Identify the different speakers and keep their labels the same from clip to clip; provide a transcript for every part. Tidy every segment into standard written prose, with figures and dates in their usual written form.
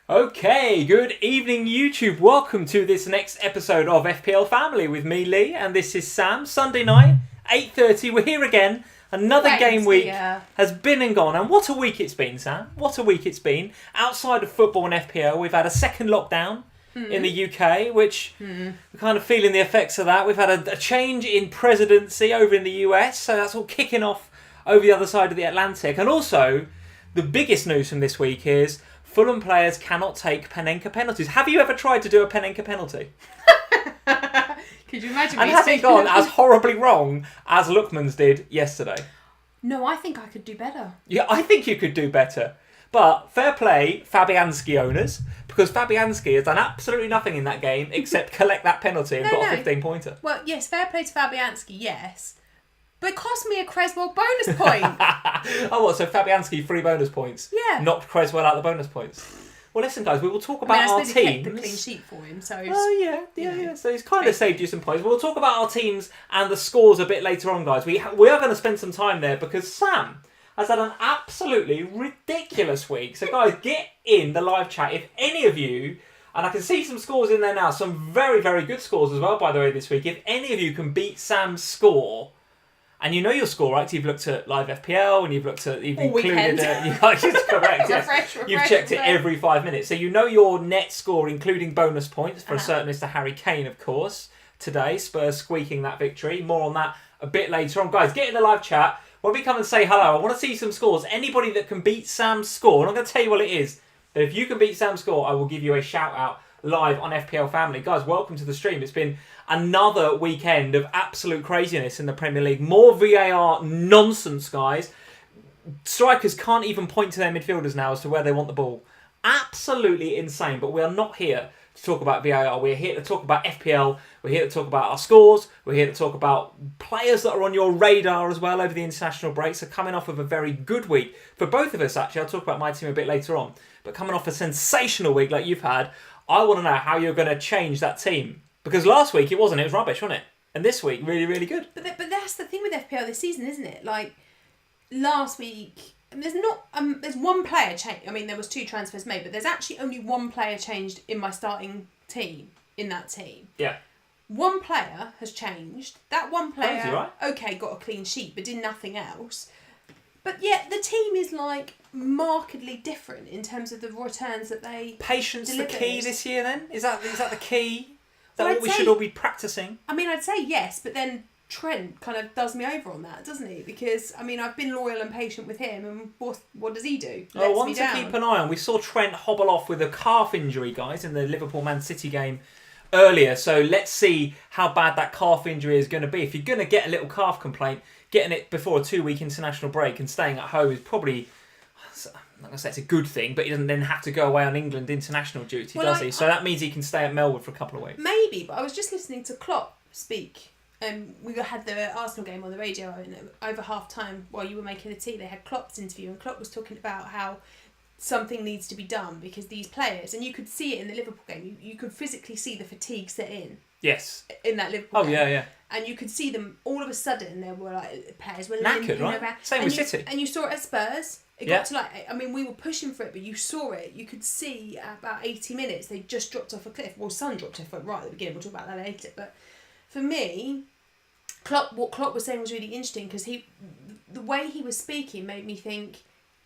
Speaker 1: Okay, good evening YouTube. Welcome to this next episode of FPL Family with me, Lee, and this is Sam. Sunday night, 8:30, we're here again. Another game week has been and gone. And what a week it's been, Sam. What a week it's been. Outside of football and FPL, we've had a second lockdown in the UK, which we're kind of feeling the effects of that. We've had a change in presidency over in the US, so that's all kicking off over the other side of the Atlantic. And also, the biggest news from this week is Fulham players cannot take Panenka penalties. Have you ever tried to do a Panenka penalty?
Speaker 2: Could you imagine?
Speaker 1: And has it gone as horribly wrong as Lookman's did yesterday?
Speaker 2: No, I think I could do better.
Speaker 1: Yeah, I think you could do better. But fair play, Fabianski owners, because Fabianski has done absolutely nothing in that game except collect that penalty and got a 15-pointer.
Speaker 2: Well, yes, fair play to Fabianski, yes. But it cost me a Creswell bonus point.
Speaker 1: Oh, what? So Fabianski 3 bonus points?
Speaker 2: Yeah. Knocked
Speaker 1: Creswell out the bonus points. Well, listen, guys, we will talk about our teams.
Speaker 2: I kept the clean sheet for him, so...
Speaker 1: Oh, yeah. So he's kind of saved you some points. We'll talk about our teams and the scores a bit later on, guys. We are going to spend some time there because Sam has had an absolutely ridiculous week. So, guys, get in the live chat. If any of you... And I can see some scores in there now. Some very, very good scores as well, by the way, this week. If any of you can beat Sam's score... And you know your score, right? You've looked at live FPL and you've looked at... You've included... It's correct, yes.
Speaker 2: Refresh,
Speaker 1: you've checked it every 5 minutes. So you know your net score, including bonus points, for a certain Mr. Harry Kane, of course, today. Spurs squeaking that victory. More on that a bit later on. Guys, get in the live chat. When we come and say hello, I want to see some scores. Anybody that can beat Sam's score, and I'm going to tell you what it is. But if you can beat Sam's score, I will give you a shout-out live on FPL Family. Guys, welcome to the stream. It's been another weekend of absolute craziness in the Premier League. More VAR nonsense, guys. Strikers can't even point to their midfielders now as to where they want the ball. Absolutely insane, but we are not here to talk about VAR. We're here to talk about FPL. We're here to talk about our scores. We're here to talk about players that are on your radar as well over the international break. So coming off of a very good week for both of us, actually. I'll talk about my team a bit later on. But coming off a sensational week like you've had, I want to know how you're going to change that team. Because last week it wasn't. It was rubbish, wasn't it? And this week, really, really good.
Speaker 2: But that's the thing with FPL this season, isn't it? Like, last week, there's not... there's one player change. I mean, there was 2 transfers made, but there's actually only one player changed in my starting team, in that team.
Speaker 1: Yeah.
Speaker 2: One player has changed. That one player,
Speaker 1: crazy, right?
Speaker 2: Okay, got a clean sheet, but did nothing else. But yet, the team is, like, markedly different in terms of the returns that they
Speaker 1: Patience
Speaker 2: delivered.
Speaker 1: The key this year, then? Is that the key? Is that
Speaker 2: Well,
Speaker 1: what we should all be practising?
Speaker 2: I mean, I'd say yes, but then Trent kind of does me over on that, doesn't he? Because, I mean, I've been loyal and patient with him, and what does he do?
Speaker 1: One to keep an eye on. We saw Trent hobble off with a calf injury, guys, in the Liverpool-Man City game earlier. So let's see how bad that calf injury is going to be. If you're going to get a little calf complaint, getting it before a 2-week international break and staying at home is probably... I'm not going to say it's a good thing, but he doesn't then have to go away on England international duty, does he? So that means he can stay at Melwood for a couple of weeks.
Speaker 2: Maybe, but I was just listening to Klopp speak. We had the Arsenal game on the radio over half-time while you were making the tea. They had Klopp's interview, and Klopp was talking about how something needs to be done because these players, and you could see it in the Liverpool game, you could physically see the fatigue set in.
Speaker 1: Yes.
Speaker 2: In that Liverpool game.
Speaker 1: Yeah.
Speaker 2: And you could see them, all of a sudden, there were like players were
Speaker 1: knackered, right?
Speaker 2: Around.
Speaker 1: Same with City.
Speaker 2: And you saw it at Spurs. It got to we were pushing for it, but you saw it. You could see at about 80 minutes, they just dropped off a cliff. Well, Son dropped off right at the beginning. We'll talk about that later. But for me, what Klopp was saying was really interesting because the way he was speaking made me think,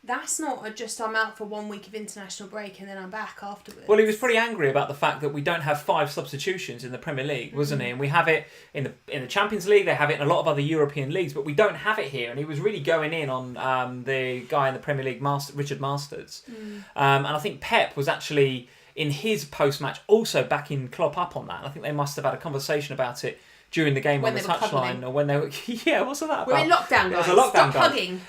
Speaker 2: that's not just I'm out for 1 week of international break and then I'm back afterwards.
Speaker 1: Well, he was pretty angry about the fact that we don't have 5 substitutions in the Premier League, wasn't he? And we have it in the Champions League. They have it in a lot of other European leagues, but we don't have it here. And he was really going in on the guy in the Premier League, Richard Masters. And I think Pep was actually in his post-match also backing Klopp up on that. And I think they must have had a conversation about it during the game
Speaker 2: when
Speaker 1: on the touchline, or when they were. Yeah, what's that about?
Speaker 2: We're in lockdown, guys.
Speaker 1: Stop
Speaker 2: hugging.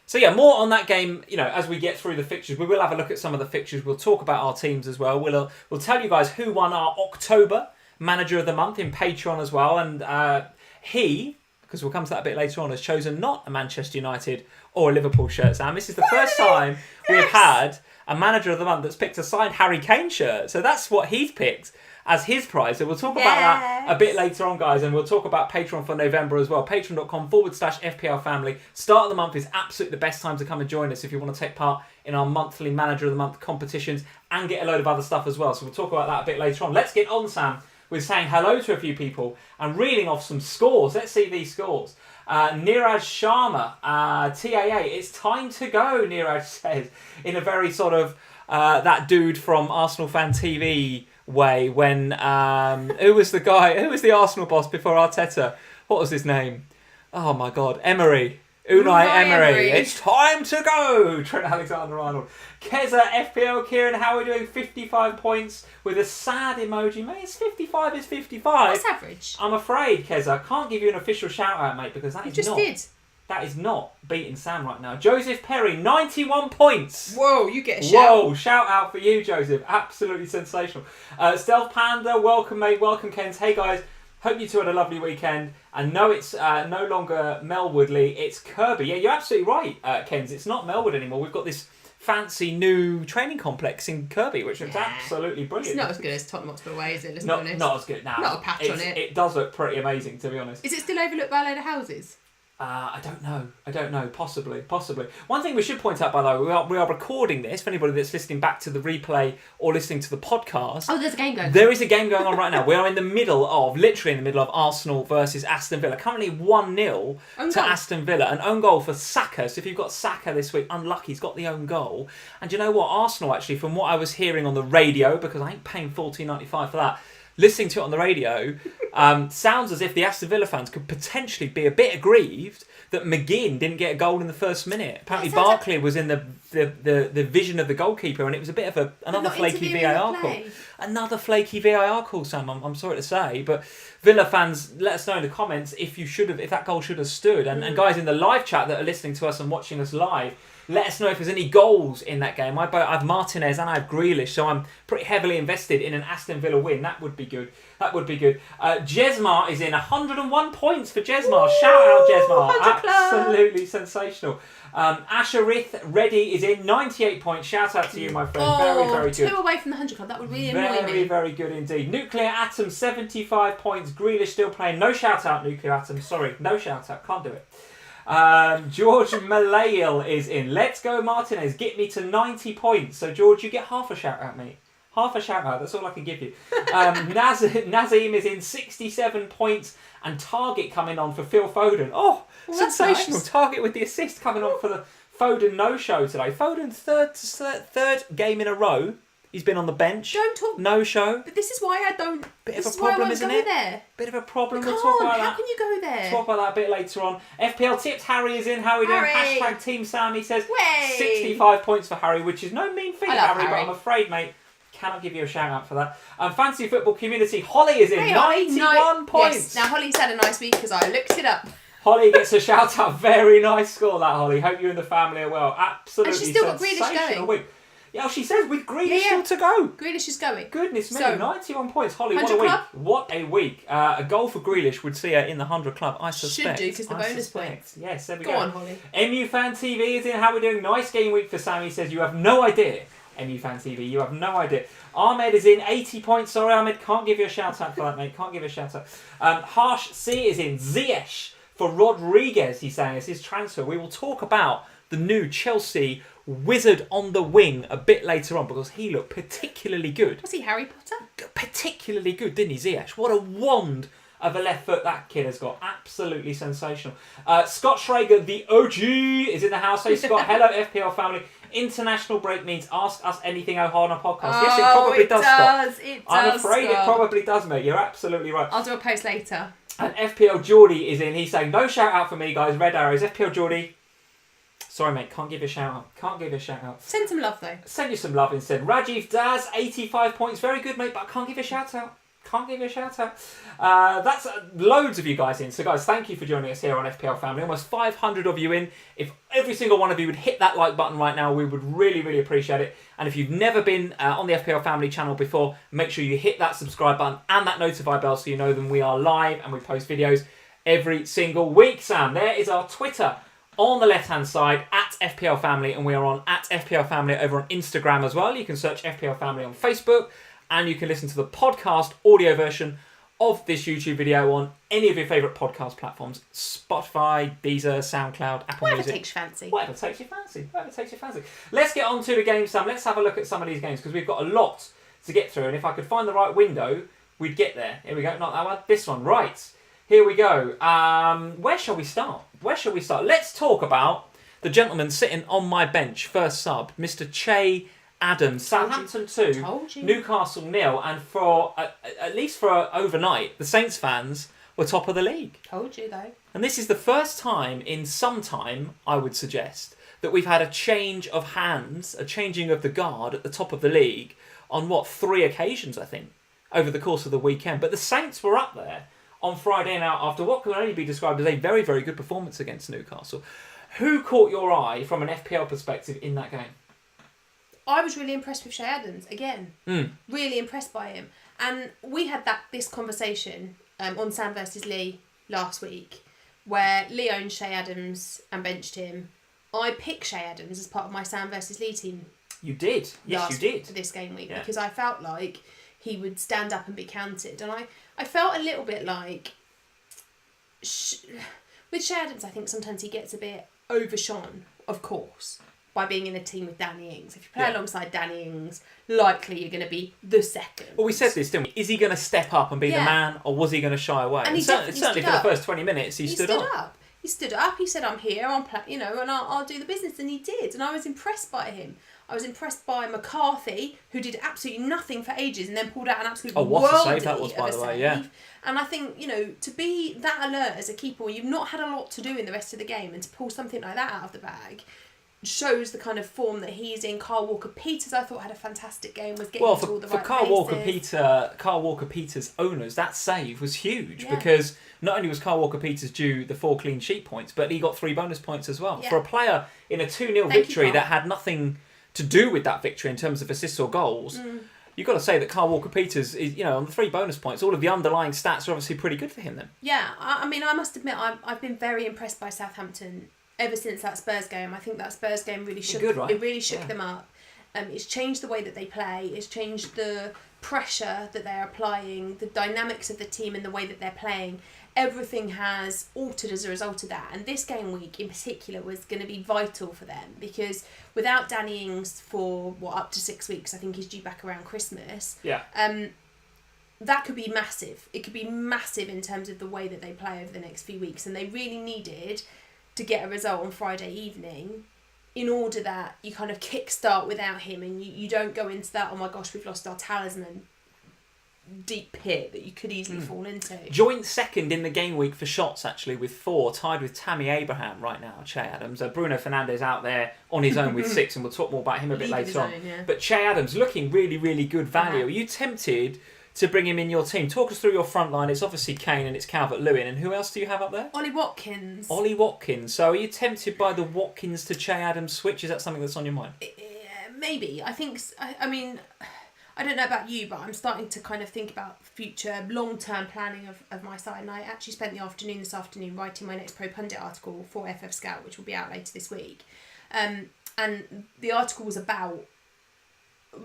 Speaker 1: So yeah, more on that game, as we get through the fixtures. We will have a look at some of the fixtures. We'll talk about our teams as well. We'll tell you guys who won our October Manager of the Month in Patreon as well. And he, because we'll come to that a bit later on, has chosen not a Manchester United or a Liverpool shirt, Sam. This is the first time we've had a manager of the month that's picked a signed Harry Kane shirt. So that's what he's picked as his prize. So we'll talk about that a bit later on, guys, and we'll talk about Patreon for November as well. Patreon.com/FPL Family. Start of the month is absolutely the best time to come and join us if you want to take part in our monthly Manager of the Month competitions and get a load of other stuff as well. So we'll talk about that a bit later on. Let's get on, Sam, with saying hello to a few people and reading off some scores. Let's see these scores. Niraj Sharma, TAA, it's time to go, Niraj says, in a very sort of that dude from Arsenal Fan TV way when who was the Arsenal boss before Arteta? What was his name? Oh my god, Unai Emery. It's time to go. Trent Alexander-Arnold. Keza FPL Kieran, how are we doing? 55 points with a sad emoji. Mate, it's 55 is 55.
Speaker 2: That's average.
Speaker 1: I'm afraid, Keza, I can't give you an official shout out, mate, because that is not beating Sam right now. Joseph Perry, 91 points.
Speaker 2: Whoa, you get a shout.
Speaker 1: Whoa, shout out for you, Joseph. Absolutely sensational. Stealth Panda, welcome, mate. Welcome, Kens. Hey, guys. Hope you two had a lovely weekend. And no, it's no longer Melwoodley, it's Kirby. Yeah, you're absolutely right, Kens. It's not Melwood anymore. We've got this fancy new training complex in Kirby, which looks absolutely brilliant.
Speaker 2: It's not as good as Tottenham Hotspur Way, is it? Let's be
Speaker 1: not,
Speaker 2: honest.
Speaker 1: Not as good. Nah,
Speaker 2: not a patch on it.
Speaker 1: It does look pretty amazing, to be honest.
Speaker 2: Is it still overlooked by a load of houses?
Speaker 1: I don't know. Possibly. One thing we should point out, by the way, we are recording this for anybody that's listening back to the replay or listening to the podcast.
Speaker 2: Oh, there's a game going on.
Speaker 1: There is a game going on right now. We are literally in the middle of Arsenal versus Aston Villa. Currently 1-0 to Aston Villa. An own goal for Saka. So if you've got Saka this week, unlucky, he's got the own goal. And you know what? Arsenal, actually, from what I was hearing on the radio, because I ain't paying $14.95 for that, listening to it on the radio, sounds as if the Aston Villa fans could potentially be a bit aggrieved that McGinn didn't get a goal in the first minute. Apparently Barkley was in the vision of the goalkeeper, and it was a bit of another flaky VAR call. Another flaky VAR call, Sam, I'm sorry to say. But Villa fans, let us know in the comments if that goal should have stood. And guys in the live chat that are listening to us and watching us live, let us know if there's any goals in that game. I have Martinez and I have Grealish, so I'm pretty heavily invested in an Aston Villa win. That would be good. Jesmar is in 101 points for Jesmar. Shout out, Jesmar. Absolutely sensational. Asherith Reddy is in 98 points. Shout out to you, my friend. Very, very good.
Speaker 2: 2 away from the 100 club. That would really annoy me.
Speaker 1: Very, very good indeed. Nuclear Atom, 75 points. Grealish still playing. No shout out, Nuclear Atom. Sorry, no shout out. Can't do it. George Malayil is in. Let's go, Martinez. Get me to 90 points. So, George, you get half a shout out, mate. Half a shout out. That's all I can give you. Nazim is in 67 points. And Target coming on for Phil Foden. Oh, sensational. Nice. Target with the assist coming on for the Foden no-show today. Foden's third game in a row. He's been on the bench.
Speaker 2: Don't talk.
Speaker 1: No show.
Speaker 2: But this is why I don't.
Speaker 1: Bit of a problem, isn't it?
Speaker 2: There.
Speaker 1: Bit of a problem.
Speaker 2: We'll
Speaker 1: talk about that.
Speaker 2: How can you go there?
Speaker 1: Talk about that a bit later on. FPL tips. Harry is in. How are we doing? Hashtag Team Sam. He says 65 points for Harry, which is no mean feat, Harry. But I'm afraid, mate, cannot give you a shout out for that. Fantasy football community. Holly is in. 91 points.
Speaker 2: Yes. Now Holly's had a nice week because I looked it up.
Speaker 1: Holly gets a shout out. Very nice score, that, Holly. Hope you and the family are well. Absolutely.
Speaker 2: And she's still got Grealish going.
Speaker 1: Week. Yeah, she says with Grealish still to go.
Speaker 2: Grealish is going.
Speaker 1: Goodness me, 91 points. Holly, what a week. What a week. A goal for Grealish would see her in the 100 club, I suspect.
Speaker 2: Should do, because the bonus points.
Speaker 1: Yes, there we go.
Speaker 2: Go on, Holly.
Speaker 1: MU Fan TV is in. How are we doing? Nice game week for Sammy. Says you have no idea. MU Fan TV, you have no idea. Ahmed is in 80 points. Sorry, Ahmed, can't give you a shout out for that, mate. Can't give you a shout out. Harsh C is in. ZIYECH for Rodriguez, he's saying, is his transfer. We will talk about the new Chelsea wizard on the wing a bit later on because he looked particularly good.
Speaker 2: Was he Harry Potter?
Speaker 1: Particularly good, didn't he, ZIYECH? What a wand of a left foot that kid has got. Absolutely sensational. Scott Schrager, the OG, is in the house. Hey, Scott. Hello, FPL family. International break means ask us anything, OHANA Podcast. Yes, it probably does, Scott. I'm afraid Scott. It probably does, mate. You're absolutely right.
Speaker 2: I'll do a post later.
Speaker 1: And FPL Geordie is in. He's saying, no shout out for me, guys. Red arrows. FPL Geordie. Sorry, mate. Can't give you a shout out. Can't give you a shout out.
Speaker 2: Send some love, though.
Speaker 1: Send you some love instead. Rajiv Daz, 85 points. Very good, mate, but I can't give you a shout out. Can't give you a shout out. That's loads of you guys in. So, guys, thank you for joining us here on FPL Family. Almost 500 of you in. If every single one of you would hit that like button right now, we would really, really appreciate it. And if you've never been on the FPL Family channel before, make sure you hit that subscribe button and that notify bell so you know that we are live and we post videos every single week, Sam. There is our Twitter on the left-hand side at FPL Family, and we are on at FPL Family over on Instagram as well. You can search FPL Family on Facebook, and you can listen to the podcast audio version of this YouTube video on any of your favourite podcast platforms: Spotify, Deezer, SoundCloud, Apple
Speaker 2: Whatever
Speaker 1: Music.
Speaker 2: takes your fancy.
Speaker 1: Whatever takes your fancy. Let's get on to the game, Sam. Let's have a look at some of these games because we've got a lot to get through, and if I could find the right window, we'd get there. Here we go. Not that one. This one. Right. Here we go. Where shall we start? Let's talk about the gentleman sitting on my bench, first sub, Mr. Che Adams. Southampton 2, Newcastle 0, and for at least for overnight, the Saints fans were top of the league.
Speaker 2: Told you, though.
Speaker 1: And this is the first time in some time, I would suggest, that we've had a change of hands, a changing of the guard at the top of the league on, 3 occasions, I think, over the course of the weekend. But the Saints were up there on Friday night after what can only be described as a very, very good performance against Newcastle. Who caught your eye from an FPL perspective in that game?
Speaker 2: I was really impressed with Che Adams again. Really impressed by him. And we had this conversation on Sam versus Lee last week, where Lee owned Che Adams and benched him. I picked Che Adams as part of my Sam versus Lee team.
Speaker 1: You did. Yes, you did.
Speaker 2: For this game week, because I felt like he would stand up and be counted. And I felt a little bit like, with Che Adams, I think sometimes he gets a bit overshone, of course, by being in a team with Danny Ings. If you play alongside Danny Ings, likely you're going to be the second.
Speaker 1: Well, we said this, didn't we? Is he going to step up and be the man, or was he going to shy away?
Speaker 2: And he
Speaker 1: certainly for the first 20 minutes, he stood up.
Speaker 2: He stood up. He said, "I'm here. And I'll do the business." And he did. And I was impressed by him. I was impressed by McCarthy, who did absolutely nothing for ages and then pulled out an absolute
Speaker 1: what a save that was, by the way, yeah.
Speaker 2: And I think, to be that alert as a keeper when you've not had a lot to do in the rest of the game and to pull something like that out of the bag shows the kind of form that he's in. Carl Walker-Peters, I thought, had a fantastic game, was getting to all the right places.
Speaker 1: Carl Walker-Peters owners, that save was huge because not only was Carl Walker-Peters due the 4 clean sheet points, but he got 3 bonus points as well. Yeah. For a player in a 2-0 victory that had nothing to do with that victory in terms of assists or goals, you've got to say that Carl Walker-Peters is, on the 3 bonus points, all of the underlying stats are obviously pretty good for him then.
Speaker 2: Yeah, I mean, I must admit, I've been very impressed by Southampton ever since that Spurs game. I think that Spurs game really shook them up. It's changed the way that they play. It's changed the pressure that they're applying, the dynamics of the team and the way that they're playing. Everything has altered as a result of that. And this game week in particular was going to be vital for them because without Danny Ings for, up to 6 weeks, I think he's due back around Christmas.
Speaker 1: Yeah.
Speaker 2: That could be massive. It could be massive in terms of the way that they play over the next few weeks. And they really needed to get a result on Friday evening in order that you kind of kickstart without him and you don't go into that, oh my gosh, we've lost our talisman deep pit that you could easily fall into.
Speaker 1: Joint second in the game week for shots, actually, with 4, tied with Tammy Abraham right now, Che Adams. Bruno Fernandes out there on his own with 6, and we'll talk more about him a bit later on. But Che Adams looking really, really good value. Are you tempted to bring him in your team? Talk us through your front line. It's obviously Kane and it's Calvert-Lewin, and who else do you have up there?
Speaker 2: Ollie Watkins.
Speaker 1: So are you tempted by the Watkins to Che Adams switch? Is that something that's on your mind?
Speaker 2: Maybe. I think, I mean, I don't know about you, but I'm starting to kind of think about future long-term planning of my side, and I actually spent this afternoon writing my next Pro Pundit article for FF Scout, which will be out later this week. And the article was about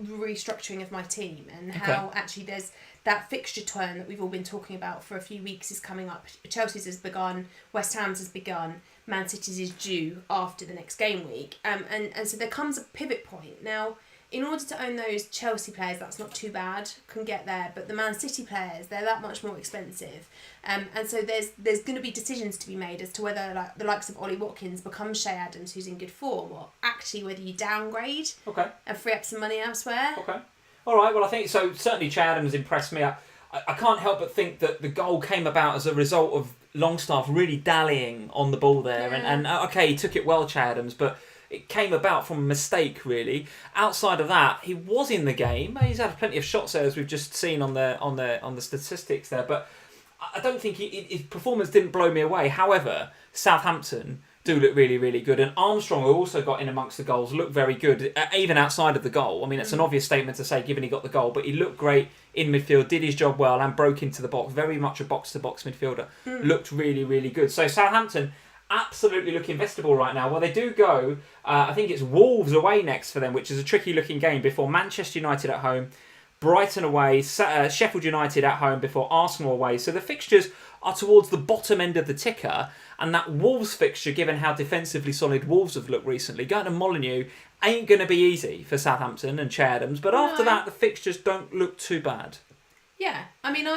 Speaker 2: restructuring of my team and how actually there's that fixture turn that we've all been talking about for a few weeks is coming up. Chelsea's has begun, West Ham's has begun, Man City's is due after the next game week, and so there comes a pivot point. Now, in order to own those Chelsea players, that's not too bad, can get there, but the Man City players, they're that much more expensive. And so there's going to be decisions to be made as to whether the likes of Ollie Watkins becomes Che Adams, who's in good form, or actually whether you downgrade and free up some money elsewhere.
Speaker 1: Okay. All right, well, I think so. Certainly Che Adams impressed me. I can't help but think that the goal came about as a result of Longstaff really dallying on the ball there.
Speaker 2: Yeah.
Speaker 1: And okay, he took it well, Che Adams, but it came about from a mistake, really. Outside of that, he was in the game. He's had plenty of shots there, as we've just seen on the statistics there. But I don't think his performance didn't blow me away. However, Southampton do look really, really good. And Armstrong, who also got in amongst the goals, looked very good, even outside of the goal. I mean, it's an obvious statement to say, given he got the goal, but he looked great in midfield, did his job well, and broke into the box. Very much a box-to-box midfielder. Looked really, really good. So Southampton, absolutely look investable right now. Well, they do go, I think it's Wolves away next for them, which is a tricky looking game, before Manchester United at home, Brighton away, Sheffield United at home, before Arsenal away. So the fixtures are towards the bottom end of the ticker, and that Wolves fixture, given how defensively solid Wolves have looked recently, going to Molineux ain't going to be easy for Southampton and Che Adams, but after that the fixtures don't look too bad.
Speaker 2: Yeah, I mean,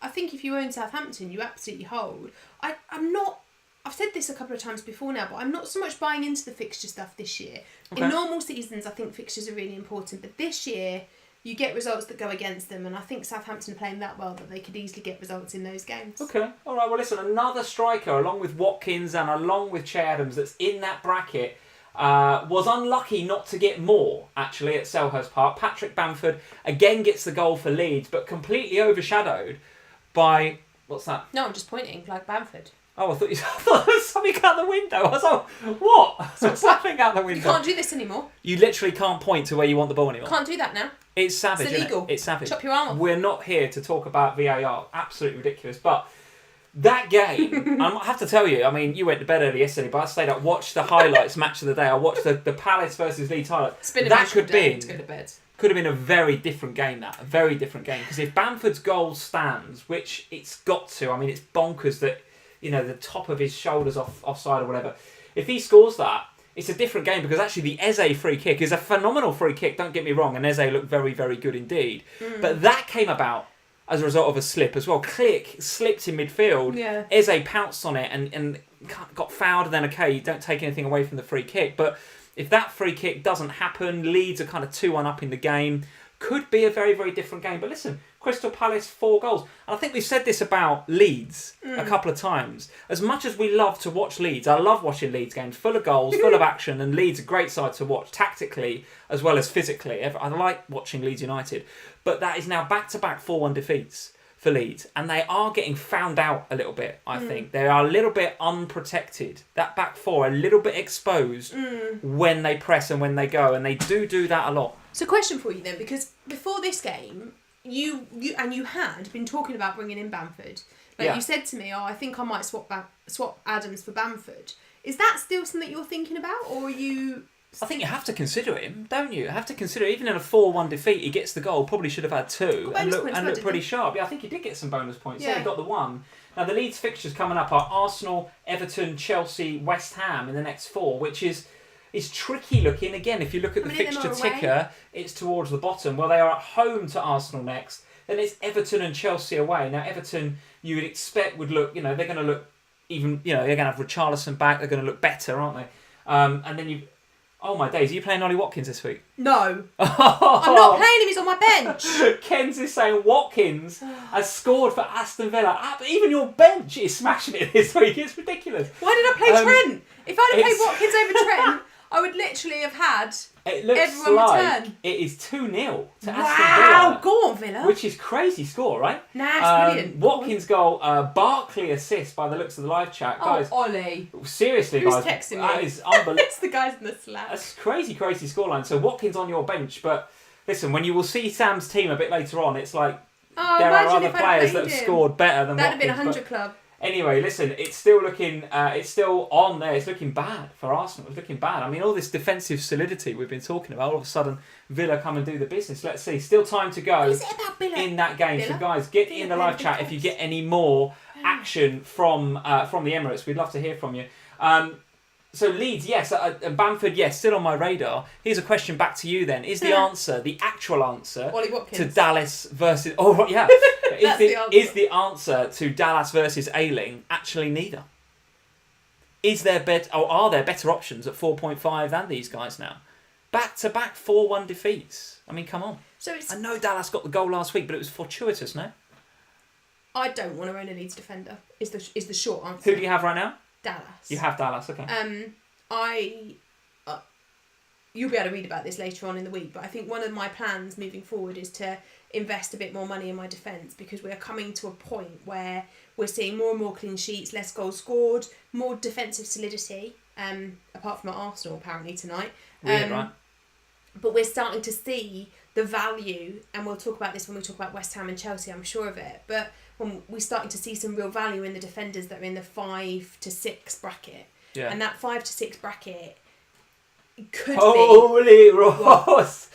Speaker 2: I think if you own Southampton, you absolutely hold. I'm not. I've said this a couple of times before now, but I'm not so much buying into the fixture stuff this year. Okay. In normal seasons, I think fixtures are really important, but this year you get results that go against them, and I think Southampton are playing that well that they could easily get results in those games.
Speaker 1: Okay, all right. Well, listen, another striker along with Watkins and along with Che Adams that's in that bracket was unlucky not to get more, actually, at Selhurst Park. Patrick Bamford again gets the goal for Leeds, but completely overshadowed by... What's that?
Speaker 2: No, I'm just pointing, like Bamford.
Speaker 1: Oh, I thought there was something out the window. I was like, what? Something out the window.
Speaker 2: You can't do this anymore.
Speaker 1: You literally can't point to where you want the ball anymore.
Speaker 2: Can't do that now.
Speaker 1: It's savage,
Speaker 2: It's illegal.
Speaker 1: It's savage.
Speaker 2: Chop your arm off.
Speaker 1: We're not here to talk about VAR. Absolutely ridiculous. But that game, I have to tell you, I mean, you went to bed early yesterday, but I stayed up, watched the highlights, match of the day. I watched the Palace versus Leeds highlights.
Speaker 2: It's been a
Speaker 1: that could
Speaker 2: day
Speaker 1: be
Speaker 2: to go to bed.
Speaker 1: Could have been a very different game, a very different game. Because if Bamford's goal stands, which it's got to, I mean, it's bonkers that, you know, the top of his shoulders offside or whatever. If he scores that, it's a different game, because actually the Eze free kick is a phenomenal free kick, don't get me wrong, and Eze looked very, very good indeed. But that came about as a result of a slip as well. Click slipped in midfield.
Speaker 2: Yeah.
Speaker 1: Eze pounced on it and got fouled, and then, okay, you don't take anything away from the free kick. But if that free kick doesn't happen, Leeds are kind of 2-1 up in the game. Could be a very, very different game. But listen, Crystal Palace, 4 goals. And I think we've said this about Leeds a couple of times. As much as we love to watch Leeds, I love watching Leeds games, full of goals, full of action, and Leeds a great side to watch tactically as well as physically. I like watching Leeds United. But that is now back-to-back 4-1 defeats for Leeds. And they are getting found out a little bit, I think. They are a little bit unprotected. That back four, a little bit exposed when they press and when they go. And they do that a lot.
Speaker 2: So, question for you then, because before this game, you had been talking about bringing in Bamford. Like you said to me, I think I might swap Adams for Bamford. Is that still something you're thinking about, or are you?
Speaker 1: I think you have to consider him, don't you? You have to consider, even in a 4-1 defeat, he gets the goal. Probably should have had 2 and look pretty sharp. Yeah, I think he did get some bonus points. Yeah, he got the 1. Now the Leeds fixtures coming up are Arsenal, Everton, Chelsea, West Ham in the next 4, which is tricky looking. Again, if you look at the fixture ticker, it's towards the bottom. Well, they are at home to Arsenal next. Then it's Everton and Chelsea away. Now, Everton, you would expect would look, they're going to look even, they're going to have Richarlison back. They're going to look better, aren't they? And then oh my days, are you playing Ollie Watkins this week?
Speaker 2: No. I'm not playing him, he's on my bench.
Speaker 1: Ken's is saying Watkins has scored for Aston Villa. Even your bench is smashing it this week. It's ridiculous.
Speaker 2: Why did I play Trent? If I'd have played Watkins over Trent, I would literally have had everyone return.
Speaker 1: It is 2-0 to Aston Villa.
Speaker 2: Wow, go on Villa.
Speaker 1: Which is crazy score, right?
Speaker 2: Nah, it's brilliant.
Speaker 1: Watkins' goal, Barkley assist by the looks of the live chat. Guys,
Speaker 2: Ollie.
Speaker 1: Seriously,
Speaker 2: Who's
Speaker 1: guys.
Speaker 2: texting me?
Speaker 1: That is unbelievable.
Speaker 2: It's the guys in the Slack.
Speaker 1: That's crazy scoreline. So Watkins on your bench, but listen, when you will see Sam's team a bit later on, it's like there are other players that have scored better than Watkins.
Speaker 2: That'd have been 100 club.
Speaker 1: Anyway, listen, it's still looking, it's still on there. It's looking bad for Arsenal. It's looking bad. I mean, all this defensive solidity we've been talking about, all of a sudden, Villa come and do the business. Let's see. Still time to go in that game.
Speaker 2: Villa?
Speaker 1: So, guys, get in the live chat if you get any more action from the Emirates. We'd love to hear from you. So, Leeds, yes. And Bamford, yes, still on my radar. Here's a question back to you then. Is the answer, the actual answer, to Dallas versus... Oh, yeah. Is the answer to Dallas versus Ayling actually neither? Are there better options at 4.5 than these guys now? Back-to-back 4-1 defeats. I mean, come on. I know Dallas got the goal last week, but it was fortuitous, no?
Speaker 2: I don't want to own a Leeds defender, is the short answer.
Speaker 1: Who do you have right now?
Speaker 2: Dallas.
Speaker 1: You have Dallas, okay.
Speaker 2: You'll be able to read about this later on in the week, but I think one of my plans moving forward is to invest a bit more money in my defence, because we're coming to a point where we're seeing more and more clean sheets, less goals scored, more defensive solidity, apart from at Arsenal apparently tonight.
Speaker 1: Weird, right?
Speaker 2: But we're starting to see the value, and we'll talk about this when we talk about West Ham and Chelsea, I'm sure of it, but when we're starting to see some real value in the defenders that are in the 5 to 6 bracket.
Speaker 1: Yeah.
Speaker 2: And that 5 to 6 bracket could be...
Speaker 1: Holy Ross!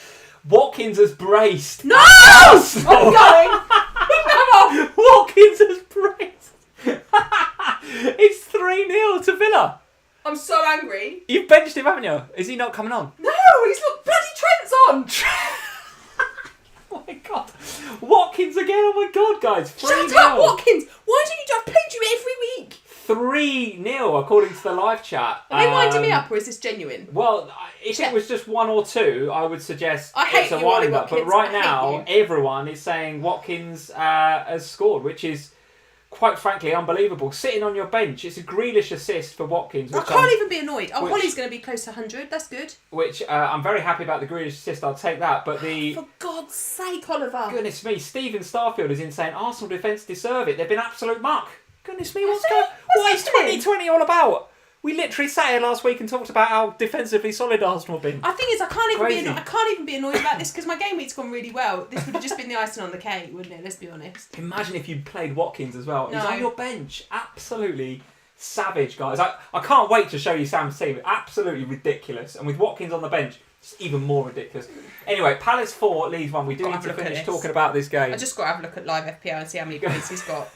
Speaker 1: Watkins has braced.
Speaker 2: No!
Speaker 1: I'm
Speaker 2: going! Come on!
Speaker 1: Watkins has braced. It's 3-0 to Villa.
Speaker 2: I'm so angry.
Speaker 1: You've benched him, haven't you? Is he not coming on?
Speaker 2: No, he's look bloody Trent's on.
Speaker 1: Oh my god. Watkins again, oh my god, guys. 3-0.
Speaker 2: Shut up, Watkins. Why don't you... I've played you every week.
Speaker 1: 3-0 according to the live chat.
Speaker 2: Are they winding me up, or is this genuine?
Speaker 1: Well, if it was just 1 or 2, I would suggest
Speaker 2: I hate
Speaker 1: it's a
Speaker 2: you,
Speaker 1: wind
Speaker 2: Ollie
Speaker 1: up. But
Speaker 2: Watkins.
Speaker 1: right
Speaker 2: I hate
Speaker 1: now,
Speaker 2: you.
Speaker 1: everyone is saying Watkins has scored, which is quite frankly unbelievable. Sitting on your bench, it's a Grealish assist for Watkins.
Speaker 2: I
Speaker 1: Which
Speaker 2: can't even be annoyed. Oh,
Speaker 1: which-
Speaker 2: Holly's going to be close to 100. That's good.
Speaker 1: Which I'm very happy about the Grealish assist. I'll take that. But the
Speaker 2: For God's sake, Oliver.
Speaker 1: goodness me, Stephen Starfield is in saying Arsenal defence deserve it. They've been absolute muck. Goodness me, what's going? What is
Speaker 2: happening?
Speaker 1: 2020 all about? We literally sat here last week and talked about how defensively solid Arsenal have been.
Speaker 2: I think I can't even
Speaker 1: Crazy.
Speaker 2: I can't even be annoyed about this because my game week's gone really well. This would have just been the icing on the cake, wouldn't it? Let's be honest.
Speaker 1: Imagine if you played Watkins as well. He's
Speaker 2: No.
Speaker 1: on your bench. Absolutely savage, guys. I can't wait to show you Sam's team. Absolutely ridiculous. And with Watkins on the bench, it's even more ridiculous. Anyway, Palace 4, Leeds 1. We do
Speaker 2: Gotta
Speaker 1: need
Speaker 2: have a
Speaker 1: to
Speaker 2: look at
Speaker 1: finish
Speaker 2: this.
Speaker 1: talking about this game.
Speaker 2: I just got to have a look at live FPL and see how many points he's got.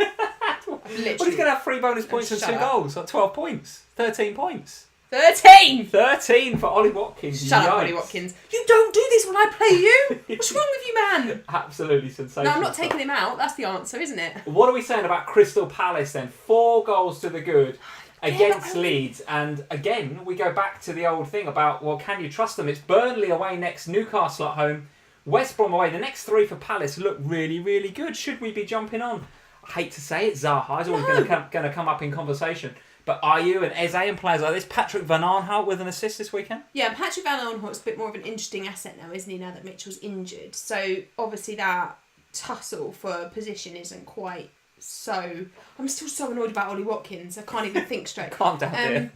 Speaker 1: Well, he's going to have 3 bonus points and
Speaker 2: Shut
Speaker 1: 2
Speaker 2: up.
Speaker 1: goals. Like 12 points. 13 points.
Speaker 2: 13!
Speaker 1: 13 for Ollie Watkins.
Speaker 2: Shut up,
Speaker 1: Yikes.
Speaker 2: Ollie Watkins. You don't do this when I play you! What's wrong with you, man?
Speaker 1: Absolutely sensational.
Speaker 2: No, I'm not
Speaker 1: stuff.
Speaker 2: taking him out. That's the answer, isn't it?
Speaker 1: What are we saying about Crystal Palace then? 4 goals to the good against
Speaker 2: but-
Speaker 1: Leeds. And again, we go back to the old thing about, well, can you trust them? It's Burnley away next, Newcastle at home, West Brom away. The next 3 for Palace look really, really good. Should we be jumping on? I hate to say it, Zaha is always going to come up in conversation. But are you and Eze and players like this? Patrick Van Aanholt with an assist this weekend?
Speaker 2: Yeah, Patrick Van Aanholt's a bit more of an interesting asset now, isn't he, now that Mitchell's injured? So, obviously, that tussle for position isn't quite so... I'm still so annoyed about Ollie Watkins. I can't even think straight.
Speaker 1: Calm down, dear.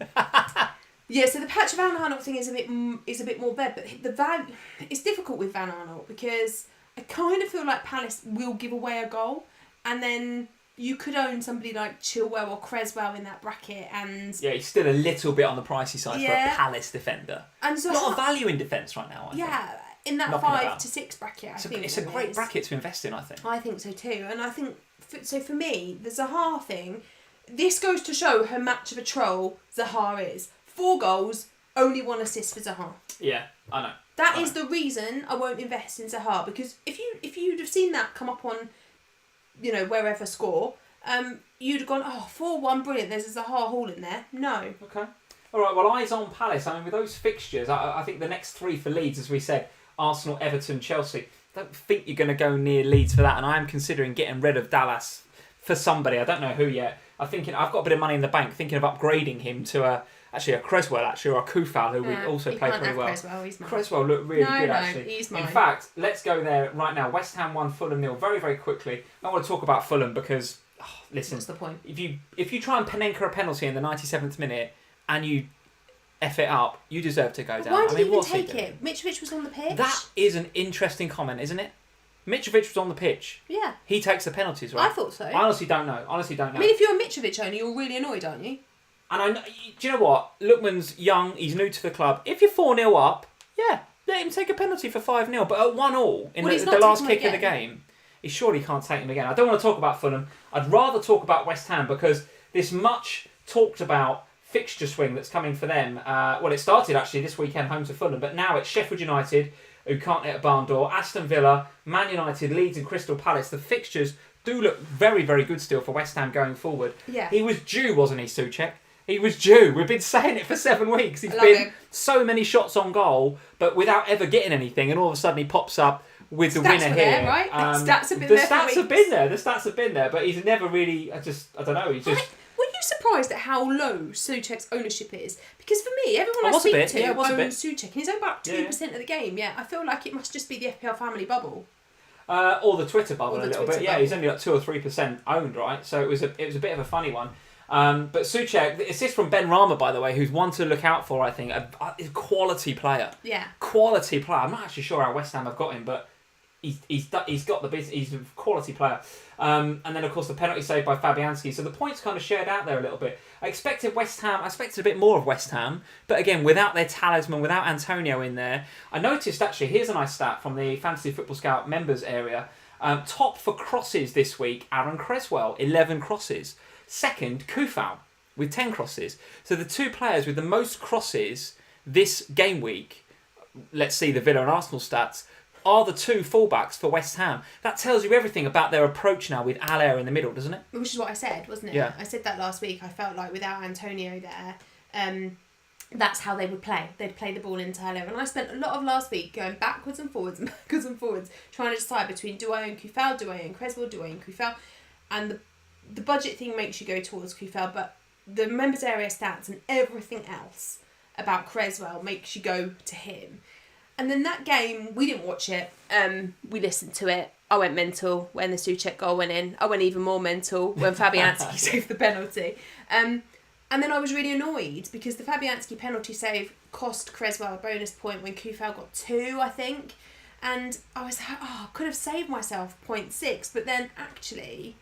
Speaker 2: Yeah, so the Patrick Van Aanholt thing is a bit more bad, but the value... It's difficult with Van Aanholt because I kind of feel like Palace will give away a goal, and then... You could own somebody like Chilwell or Creswell in that bracket, and
Speaker 1: Yeah, he's still a little bit on the pricey side for a Palace defender.
Speaker 2: and
Speaker 1: A lot of value in defence right now, I think.
Speaker 2: in that
Speaker 1: Knocking
Speaker 2: 5
Speaker 1: about.
Speaker 2: to 6 bracket,
Speaker 1: It's a great bracket to invest in, I think.
Speaker 2: I think so too, and I think for me, the Zaha thing, this goes to show how much of a troll Zaha is. 4 goals, only 1 assist for Zaha.
Speaker 1: Yeah, I know.
Speaker 2: That is the reason I won't invest in Zaha, because if you'd have seen that come up on, wherever score, you'd have gone, 4-1, brilliant, there's a Zaha haul in there. No.
Speaker 1: Okay. All right, well, eyes on Palace. I mean, with those fixtures, I think the next 3 for Leeds, as we said, Arsenal, Everton, Chelsea, I don't think you're going to go near Leeds for that, and I am considering getting rid of Dallas for somebody. I don't know who yet. I've got a bit of money in the bank, thinking of upgrading him to a Creswell, or a Kufal, who we also play pretty well.
Speaker 2: Creswell, he's mine.
Speaker 1: Creswell looked really good, actually.
Speaker 2: He's mine.
Speaker 1: In fact, let's go there right now. West Ham 1, Fulham 0. Very, very quickly. I want to talk about Fulham because, listen,
Speaker 2: What's the point?
Speaker 1: if you try and Panenka a penalty in the 97th minute and you F it up, you deserve to go down.
Speaker 2: Why did he even
Speaker 1: what's
Speaker 2: take
Speaker 1: doing?
Speaker 2: it? Mitrovic was on the pitch.
Speaker 1: That is an interesting comment, isn't it? Mitrovic was on the pitch.
Speaker 2: Yeah.
Speaker 1: He takes the penalties, right?
Speaker 2: I thought so.
Speaker 1: I honestly don't know.
Speaker 2: I mean, if you're a Mitrovic owner, you're really annoyed, aren't you?
Speaker 1: And I know, do you know what? Lookman's young, he's new to the club. If you're 4-0 up, yeah, let him take a penalty for 5-0. But at 1-1 in
Speaker 2: Well, he's
Speaker 1: the
Speaker 2: not
Speaker 1: last
Speaker 2: taking
Speaker 1: kick
Speaker 2: him
Speaker 1: of the game, he surely can't take him again. I don't want to talk about Fulham. I'd rather talk about West Ham because this much talked about fixture swing that's coming for them. It started actually this weekend home to Fulham, but now it's Sheffield United who can't hit a barn door, Aston Villa, Man United, Leeds and Crystal Palace. The fixtures do look very, very good still for West Ham going forward.
Speaker 2: Yeah.
Speaker 1: He was due, wasn't he, Soucek? He was due. We've been saying it for 7 weeks. He's
Speaker 2: I love
Speaker 1: been
Speaker 2: him.
Speaker 1: so many shots on goal, but without ever getting anything, and all of a sudden he pops up with the
Speaker 2: Stats
Speaker 1: winner
Speaker 2: were
Speaker 1: here.
Speaker 2: there, right? The stats have been
Speaker 1: the
Speaker 2: there for
Speaker 1: stats have
Speaker 2: weeks.
Speaker 1: been there. The stats have been there, but he's never really. I don't know. He's just.
Speaker 2: Were you surprised at how low Soucek's ownership is? Because for me, everyone I
Speaker 1: was a
Speaker 2: speak
Speaker 1: bit,
Speaker 2: to
Speaker 1: yeah, it was a bit.
Speaker 2: owns Soucek, and he's owned about 2% of the game. Yeah, I feel like it must just be the FPL family bubble.
Speaker 1: Or the Twitter bubble
Speaker 2: Or the
Speaker 1: a little
Speaker 2: Twitter
Speaker 1: bit. Yeah,
Speaker 2: bubble.
Speaker 1: he's only like 2 or 3% owned, right? So it was a bit of a funny one. But Soucek, the assist from Ben Rama, by the way, who's one to look out for, I think, a quality player.
Speaker 2: Yeah.
Speaker 1: Quality player. I'm not actually sure how West Ham have got him, but he's got the business. He's a quality player. And then of course the penalty saved by Fabianski. So the points kind of shared out there a little bit. I expected a bit more of West Ham, but again without their talisman, without Antonio in there. I noticed actually, here's a nice stat from the Fantasy Football Scout members area. Top for crosses this week, Aaron Creswell, 11 crosses. Second, Kufal with 10 crosses. So the two players with the most crosses this game week, let's see the Villa and Arsenal stats, are the two fullbacks for West Ham. That tells you everything about their approach now with Allaire in the middle, doesn't it?
Speaker 2: Which is what I said, wasn't it?
Speaker 1: Yeah.
Speaker 2: I said that last week. I felt like without Antonio there, that's how they would play. They'd play the ball into Allaire. And I spent a lot of last week going backwards and forwards, trying to decide between do I own Kufal, do I own Creswell, do I own Kufal? And the budget thing makes you go towards Kufal, but the members area stats and everything else about Creswell makes you go to him. And then that game, we didn't watch it. We listened to it. I went mental when the Soucek goal went in. I went even more mental when Fabianski saved the penalty. And then I was really annoyed because the Fabianski penalty save cost Creswell a bonus point when Kufal got 2, I think. And I was like, I could have saved myself 0.6. But then actually,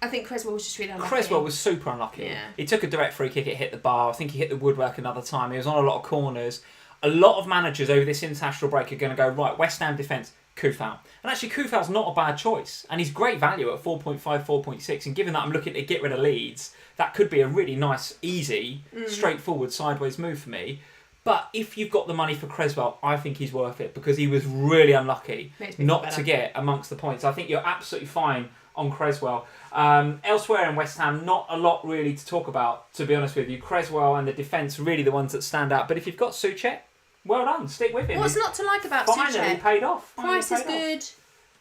Speaker 2: I think Creswell was just really unlucky.
Speaker 1: Creswell was super unlucky.
Speaker 2: Yeah.
Speaker 1: He took a direct free kick, it hit the bar. I think he hit the woodwork another time. He was on a lot of corners. A lot of managers over this international break are going to go, right, West Ham defence, Kufal. And actually, Kufal's not a bad choice. And he's great value at 4.5, 4.6. And given that I'm looking to get rid of Leeds, that could be a really nice, easy, straightforward, sideways move for me. But if you've got the money for Creswell, I think he's worth it because he was really unlucky not to get amongst the points. I think you're absolutely fine on Creswell. Elsewhere in West Ham, not a lot really to talk about, to be honest with you. Creswell and the defence really the ones that stand out. But if you've got Soucek, well done, stick with him.
Speaker 2: What's not to like about
Speaker 1: Finally
Speaker 2: Soucek?
Speaker 1: paid off.
Speaker 2: Price is good.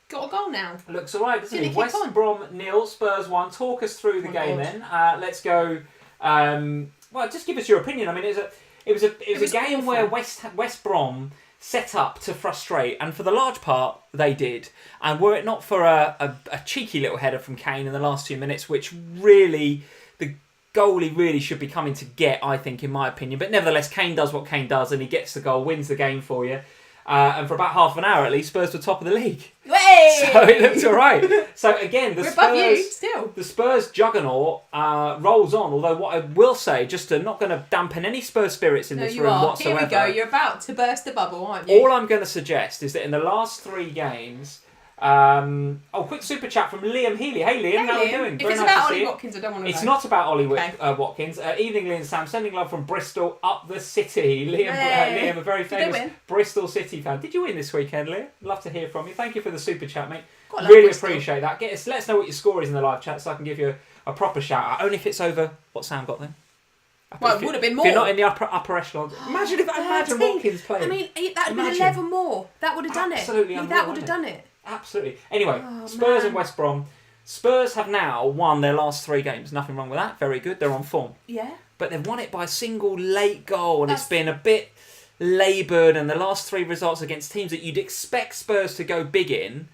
Speaker 2: Got a goal now.
Speaker 1: Looks alright, doesn't
Speaker 2: Didn't
Speaker 1: he?
Speaker 2: he kick
Speaker 1: West
Speaker 2: on?
Speaker 1: Brom 0, Spurs 1. Talk us through the game then. Let's go. Just give us your opinion. I mean, it was a game where West Brom set up to frustrate, and for the large part they did. And were it not for a cheeky little header from Kane in the last 2 minutes, which really the goalie really should be coming to get, I think, in my opinion. But nevertheless, Kane does what Kane does, and he gets the goal, wins the game for you. And for about half an hour at least, Spurs were top of the league.
Speaker 2: Hey!
Speaker 1: So it looked all right. So again,
Speaker 2: We're above you still.
Speaker 1: The Spurs juggernaut rolls on. Although what I will say, just to not going to dampen any Spurs spirits in this room whatsoever.
Speaker 2: Here we go. You're about to burst the bubble, aren't you?
Speaker 1: All I'm going to suggest is that in the last 3 games. Quick super chat from Liam Healy. Hey Liam, how are you doing?
Speaker 2: If
Speaker 1: Very
Speaker 2: it's
Speaker 1: nice
Speaker 2: about
Speaker 1: to
Speaker 2: Ollie
Speaker 1: see you.
Speaker 2: Watkins, I don't want to know.
Speaker 1: It's not about Ollie Watkins. Evening, Lee and Sam. Sending love from Bristol up the city. Liam, a very famous Bristol City fan. Did you win this weekend, Liam? Love to hear from you. Thank you for the super chat, mate. Really appreciate that. Let us know what your score is in the live chat so I can give you a proper shout out. Only if it's over what Sam got then.
Speaker 2: Well, it would have been more.
Speaker 1: If you're not in the upper echelon. Imagine Watkins playing.
Speaker 2: I mean, that would have been 11 more. That would have done it.
Speaker 1: Absolutely unreal,
Speaker 2: that would have done it.
Speaker 1: Absolutely. Anyway, Spurs and West Brom. Spurs have now won their last 3 games. Nothing wrong with that. Very good. They're on form.
Speaker 2: Yeah.
Speaker 1: But they've won it by a single late goal, and it's been a bit laboured. And the last 3 results against teams that you'd expect Spurs to go big in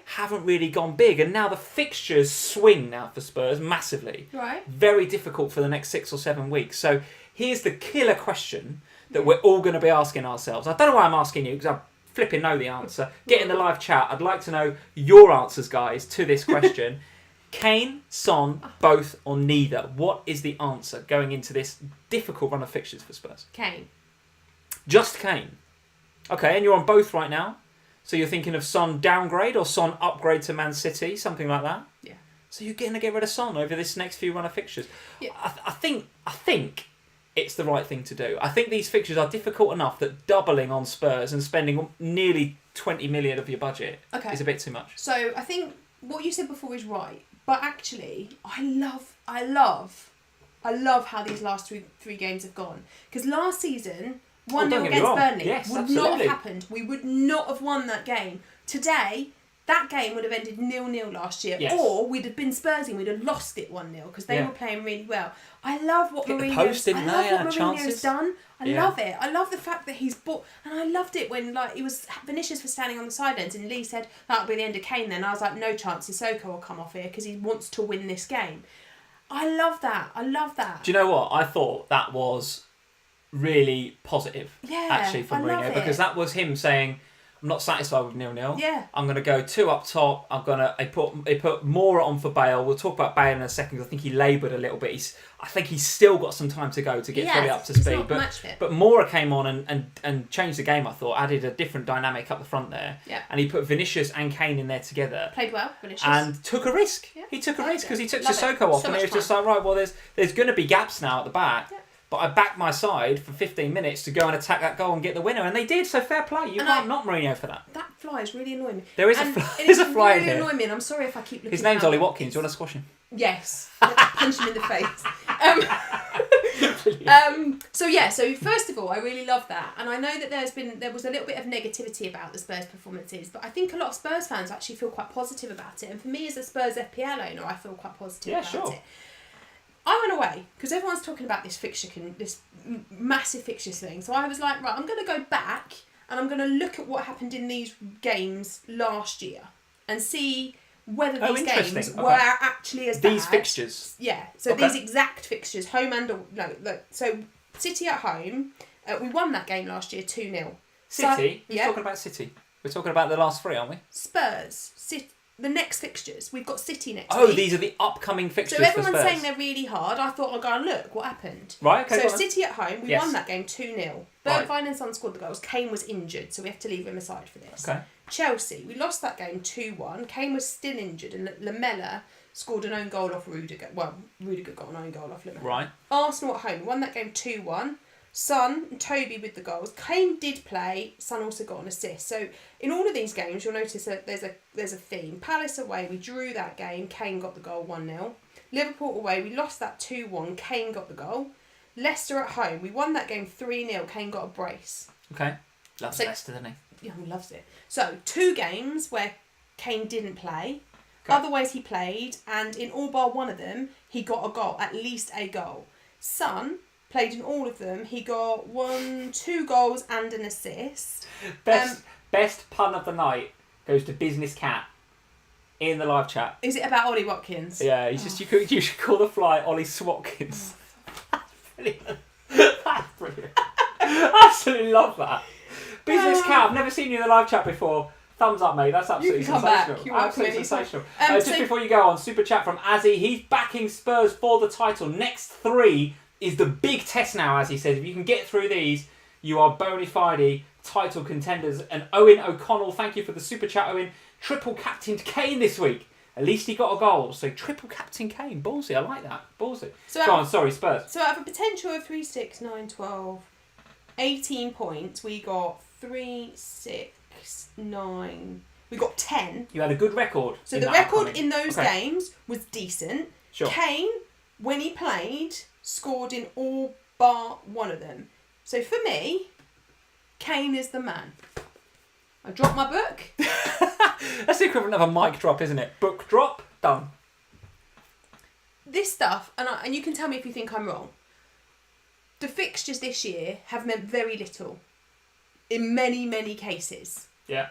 Speaker 1: haven't really gone big. And now the fixtures swing now for Spurs massively.
Speaker 2: Right.
Speaker 1: Very difficult for the next 6 or 7 weeks. So here's the killer question that we're all going to be asking ourselves. I don't know why I'm asking you, because I flipping know the answer. Get in the live chat. I'd like to know your answers, guys, to this question. Kane, Son, both or neither? What is the answer going into this difficult run of fixtures for Spurs?
Speaker 2: Kane.
Speaker 1: Just Kane. Okay, and you're on both right now. So you're thinking of Son downgrade or Son upgrade to Man City, something like that?
Speaker 2: Yeah.
Speaker 1: So you're going to get rid of Son over this next few run of fixtures.
Speaker 2: Yeah.
Speaker 1: I think it's the right thing to do. I think these fixtures are difficult enough that doubling on Spurs and spending nearly 20 million of your budget is a bit too much.
Speaker 2: So I think what you said before is right, but actually I love how these last three games have gone. Because last season, 1-0 against Burnley would not have happened. We would not have won that game. Today, that game would have ended 0-0 last year.
Speaker 1: Yes.
Speaker 2: Or we'd have been Spursy and we'd have lost it 1-0 because they were playing really well. I love what Mourinho's done. I love it. I love the fact that he's bought... And I loved it when Vinicius was standing on the sidelines and Lee said, that'll be the end of Kane then. I was like, no chance Sissoko will come off here because he wants to win this game. I love that. Do
Speaker 1: you know what? I thought that was really positive, actually, from Mourinho. Because that was him saying... I'm not satisfied with 0-0.
Speaker 2: Yeah.
Speaker 1: I'm going to go 2 up top. I put Moura on for Bale. We'll talk about Bale in a second because I think he laboured a little bit. I think he's still got some time to go to get fully up to speed. But Moura came on and changed the game, I thought. Added a different dynamic up the front there.
Speaker 2: Yeah.
Speaker 1: And he put Vinicius and Kane in there together.
Speaker 2: Played well, Vinicius.
Speaker 1: And took a risk. Yeah. He took a risk because he took Sissoko off. And he was just like, right, well, there's going to be gaps now at the back. Yeah. But I backed my side for 15 minutes to go and attack that goal and get the winner. And they did, so fair play. You can't knock Mourinho for that.
Speaker 2: That fly is really annoying me.
Speaker 1: There is a fly in here.
Speaker 2: It's really annoying me, and I'm sorry if I keep looking.
Speaker 1: His name's Ollie Watkins. Do you want to squash him?
Speaker 2: Yes. Punch him in the face. So first of all, I really love that. And I know that there was a little bit of negativity about the Spurs performances, but I think a lot of Spurs fans actually feel quite positive about it. And for me as a Spurs FPL owner, I feel quite positive about it. I went away because everyone's talking about this massive fixtures thing. So I was like, right, I'm going to go back and I'm going to look at what happened in these games last year and see whether these games were actually as bad.
Speaker 1: These fixtures?
Speaker 2: Yeah. So these exact fixtures, home and... So City at home, we won that game last year 2-0.
Speaker 1: City? We're talking about City. We're talking about the last 3, aren't we?
Speaker 2: Spurs, City... The next fixtures, we've got City next week.
Speaker 1: Oh, these are the upcoming fixtures.
Speaker 2: So everyone's saying they're really hard. I thought I'd go and look what happened.
Speaker 1: Right, okay.
Speaker 2: So City at home, we won that game 2-0. Bergwijn and Son scored the goals. Kane was injured, so we have to leave him aside for this.
Speaker 1: Okay.
Speaker 2: Chelsea, we lost that game 2-1. Kane was still injured, and Lamela scored an own goal off Rudiger. Well, Rudiger got an own goal off Lamela.
Speaker 1: Right.
Speaker 2: Arsenal at home, we won that game 2-1. Son and Toby with the goals. Kane did play. Son also got an assist. So in all of these games, you'll notice that there's a theme. Palace away, we drew that game. Kane got the goal 1-0. Liverpool away, we lost that 2-1. Kane got the goal. Leicester at home, we won that game 3-0. Kane got a brace.
Speaker 1: Okay. Loves Leicester, doesn't he?
Speaker 2: Yeah, he loves it. So 2 games where Kane didn't play.
Speaker 1: Okay.
Speaker 2: Otherwise he played, and in all bar one of them, he got a goal, at least a goal. Son played in all of them. He got 2 goals and an assist.
Speaker 1: Best pun of the night goes to Business Cat in the live chat.
Speaker 2: Is it about Ollie Watkins?
Speaker 1: Yeah, you should call the fly Ollie Swatkins. That's brilliant. That's brilliant. I absolutely love that. Business Cat, I've never seen you in the live chat before. Thumbs up, mate. That's absolutely sensational. Absolutely sensational. Just before you go on, super chat from Azzy. He's backing Spurs for the title. Next 3 is the big test now, as he says. If you can get through these, you are bona fide title contenders. And Owen O'Connell, thank you for the super chat, Owen. Triple captained Kane this week. At least he got a goal. So triple captain Kane. Ballsy. I like that. Ballsy. Go on, sorry, Spurs.
Speaker 2: So out of a potential of 3, 6, 9, 12, 18 points, we got 3, 6, 9... We got 10.
Speaker 1: You had a good record.
Speaker 2: So the record in those games was decent. Sure. Kane, when he played, scored in all bar one of them. So for me, Kane is the man. I dropped my book.
Speaker 1: That's the equivalent of a mic drop, isn't it? Book drop, done.
Speaker 2: This stuff, and you can tell me if you think I'm wrong, the fixtures this year have meant very little in many, many cases.
Speaker 1: Yeah.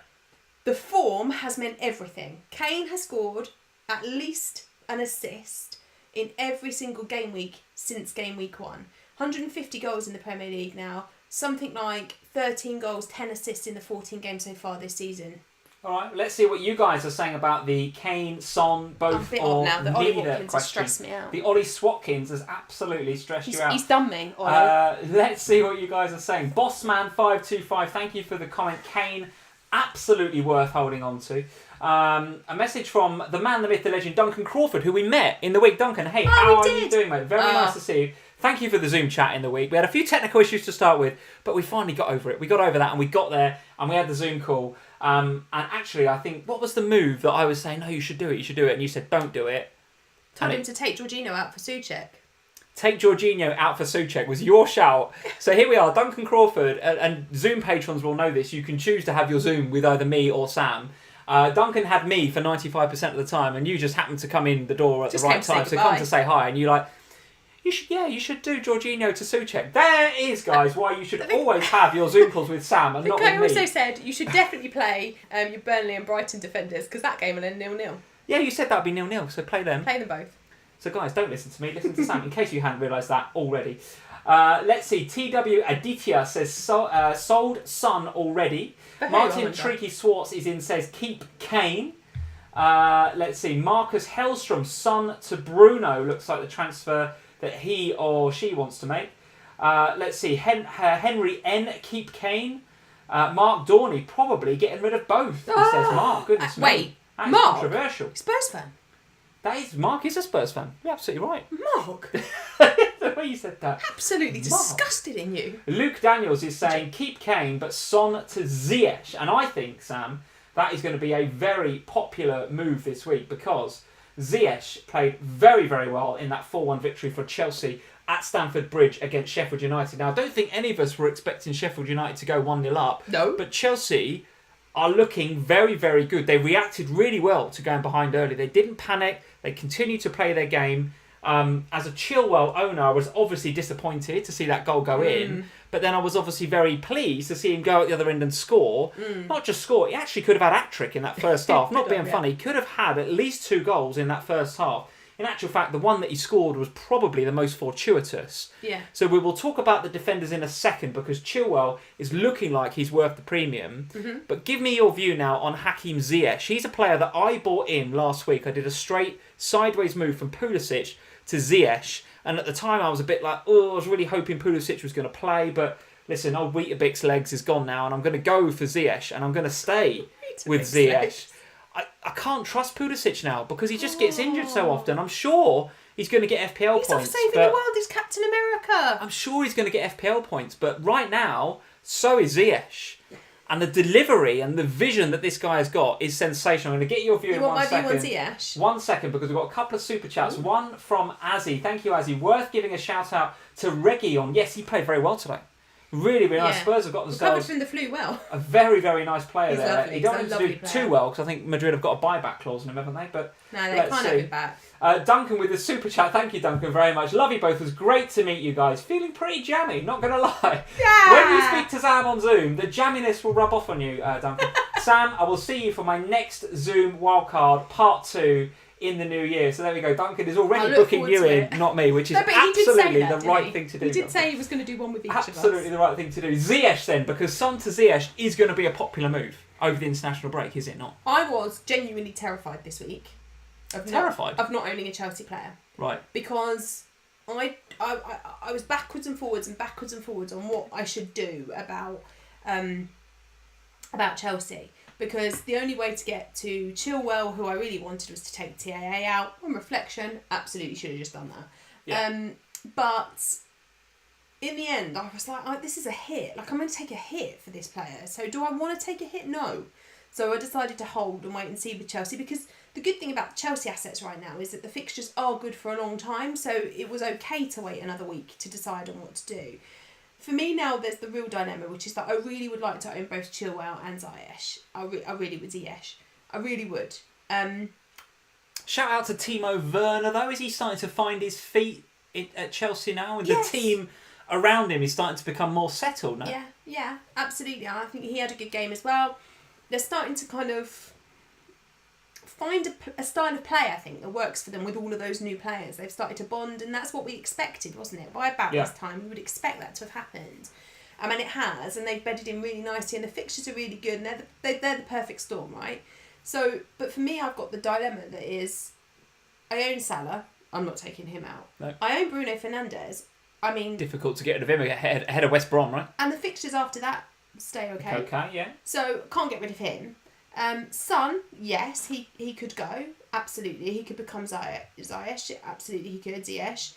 Speaker 2: The form has meant everything. Kane has scored at least an assist in every single game week since game week 1. 150 goals in the Premier League now. Something like 13 goals, 10 assists in the 14 games so far this season.
Speaker 1: All right, let's see what you guys are saying about the Kane, Son, both or
Speaker 2: now. The
Speaker 1: neither
Speaker 2: Ollie Watkins
Speaker 1: question.
Speaker 2: Has stressed me out.
Speaker 1: The Ollie Swatkins has absolutely stressed you out.
Speaker 2: He's done me.
Speaker 1: Let's see what you guys are saying. Bossman525, thank you for the comment. Kane, absolutely worth holding on to. A message from the man, the myth, the legend, Duncan Crawford, who we met in the week. Duncan, hey, how are you doing, mate? Very nice to see you. Thank you for the Zoom chat in the week. We had a few technical issues to start with, but we finally got over it. We got over that and we got there and we had the Zoom call. And actually, I think, what was the move that I was saying, no, you should do it, and you said, don't do it.
Speaker 2: Told him to take Jorginho out for Soucek.
Speaker 1: Take Jorginho out for Soucek was your shout. So here we are, Duncan Crawford, and Zoom patrons will know this. You can choose to have your Zoom with either me or Sam. Duncan had me for 95% of the time, and you just happened to come in the door at the right time, so come to say hi, and you're like, you should do Jorginho to Soucek. There is, guys, why you should always have your Zoom calls with Sam and not with me.
Speaker 2: I also said you should definitely play your Burnley and Brighton defenders, because that game will end 0-0.
Speaker 1: Yeah, you said that would be 0-0, so play them.
Speaker 2: Play them both.
Speaker 1: So guys, don't listen to me, listen to Sam, in case you hadn't realised that already. Let's see. TW Aditya says sold Son already. Martin Tricky Swartz is in, says keep Kane. Let's see. Marcus Hellstrom, Son to Bruno, looks like the transfer that he or she wants to make. Let's see. Henry N, keep Kane. Mark Dorney, probably getting rid of both. He says Mark. Goodness me.
Speaker 2: Wait,
Speaker 1: that is
Speaker 2: Mark?
Speaker 1: controversial.
Speaker 2: Spurs fan?
Speaker 1: Mark is a Spurs fan. You're absolutely right.
Speaker 2: Mark?
Speaker 1: The way you said that.
Speaker 2: Absolutely disgusted in you.
Speaker 1: Luke Daniels is saying keep Kane, but Son to ZIYECH. And I think, Sam, that is going to be a very popular move this week because ZIYECH played very, very well in that 4-1 victory for Chelsea at Stamford Bridge against Sheffield United. Now, I don't think any of us were expecting Sheffield United to go 1-0 up.
Speaker 2: No.
Speaker 1: But Chelsea are looking very, very good. They reacted really well to going behind early. They didn't panic. They continued to play their game. As a Chilwell owner, I was obviously disappointed to see that goal go in. But then I was obviously very pleased to see him go at the other end and score. Not just score, he actually could have had a hat-trick in that first half. Not being funny, he could have had at least 2 goals in that first half. In actual fact, the one that he scored was probably the most fortuitous.
Speaker 2: Yeah.
Speaker 1: So we will talk about the defenders in a second because Chilwell is looking like he's worth the premium. But give me your view now on Hakim Ziyech. He's a player that I bought in last week. I did a straight sideways move from Pulisic to Ziyech. And at the time I was a bit like, I was really hoping Pulisic was going to play. But listen, old Weetabix legs is gone now and I'm going to go for Ziyech and I'm going to stay with Ziyech. I can't trust Pulisic now because he just gets injured so often. I'm sure he's going to get FPL points.
Speaker 2: He's off saving the world. He's Captain America.
Speaker 1: I'm sure he's going to get FPL points. But right now, so is Ziyech. And the delivery and the vision that this guy has got is sensational. I'm going to get your view in 1 second.
Speaker 2: You want my view on Ziyech?
Speaker 1: 1 second, because we've got a couple of super chats. One from Azzy. Thank you, Azzy. Worth giving a shout out to Reguilon. Yes, he played very well today. Really, really nice. Spurs have got themselves
Speaker 2: recovered from the flu well.
Speaker 1: A very, very nice player
Speaker 2: He's
Speaker 1: there.
Speaker 2: lovely.
Speaker 1: He don't
Speaker 2: He's
Speaker 1: need
Speaker 2: a
Speaker 1: to do
Speaker 2: lovely
Speaker 1: too well because I think Madrid have got a buyback clause in him, haven't they? But
Speaker 2: no, they can't have it back.
Speaker 1: Duncan with the super chat. Thank you, Duncan, very much. Love you both. It was great to meet you guys. Feeling pretty jammy, not going to lie.
Speaker 2: Yeah.
Speaker 1: When you speak to Sam on Zoom, the jamminess will rub off on you, Duncan. Sam, I will see you for my next Zoom wildcard part 2 in the new year. So there we go. Duncan is already booking you in, not me, which is absolutely the right thing to do.
Speaker 2: He did say he was going to do one with each of us.
Speaker 1: Absolutely the right thing to do. Ziyech then, because Son to Ziyech is going to be a popular move over the international break, is it not?
Speaker 2: I was genuinely terrified this week. Of not owning a Chelsea player.
Speaker 1: Right.
Speaker 2: Because I was backwards and forwards on what I should do about Chelsea. Because the only way to get to Chilwell, who I really wanted, was to take TAA out. On reflection, absolutely should have just done that. Yeah. But in the end, I was like, this is a hit. Like, I'm going to take a hit for this player. So do I want to take a hit? No. So I decided to hold and wait and see with Chelsea. Because the good thing about Chelsea assets right now is that the fixtures are good for a long time. So it was okay to wait another week to decide on what to do. For me now, there's the real dilemma, which is that I really would like to own both Chilwell and Ziyech. I really would Ziyech. I really would.
Speaker 1: Shout out to Timo Werner, though. Is he starting to find his feet at Chelsea now? And the team around him is starting to become more settled now?
Speaker 2: Yeah, absolutely. And I think he had a good game as well. They're starting to kind of find a style of play, I think, that works for them with all of those new players. They've started to bond, and that's what we expected, wasn't it? By about this time, we would expect that to have happened. And it has, and they've bedded in really nicely, and the fixtures are really good, and they're the perfect storm, right? So, but for me, I've got the dilemma that is, I own Salah, I'm not taking him out.
Speaker 1: No.
Speaker 2: I own Bruno Fernandes. I mean...
Speaker 1: Difficult to get rid of him ahead of West Brom, right?
Speaker 2: And the fixtures after that stay okay.
Speaker 1: Okay, yeah.
Speaker 2: So, can't get rid of him. Son, yes, he could go. Absolutely. He could become Ziyech. Absolutely, he could. Ziyech.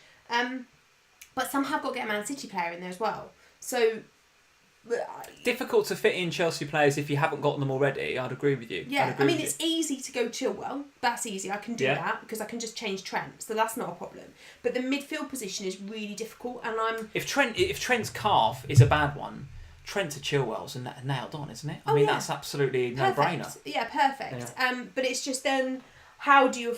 Speaker 2: But some have got to get a Man City player in there as well. So...
Speaker 1: difficult to fit in Chelsea players if you haven't got them already. I'd agree with you.
Speaker 2: Yeah, it's easy to go Chilwell. That's easy. I can do that because I can just change Trent. So that's not a problem. But the midfield position is really difficult, and If
Speaker 1: Trent's calf is a bad one, Trent to Chilwell's nailed on, isn't it? I mean, that's absolutely no-brainer.
Speaker 2: Yeah, perfect. Yeah. But it's just then, how do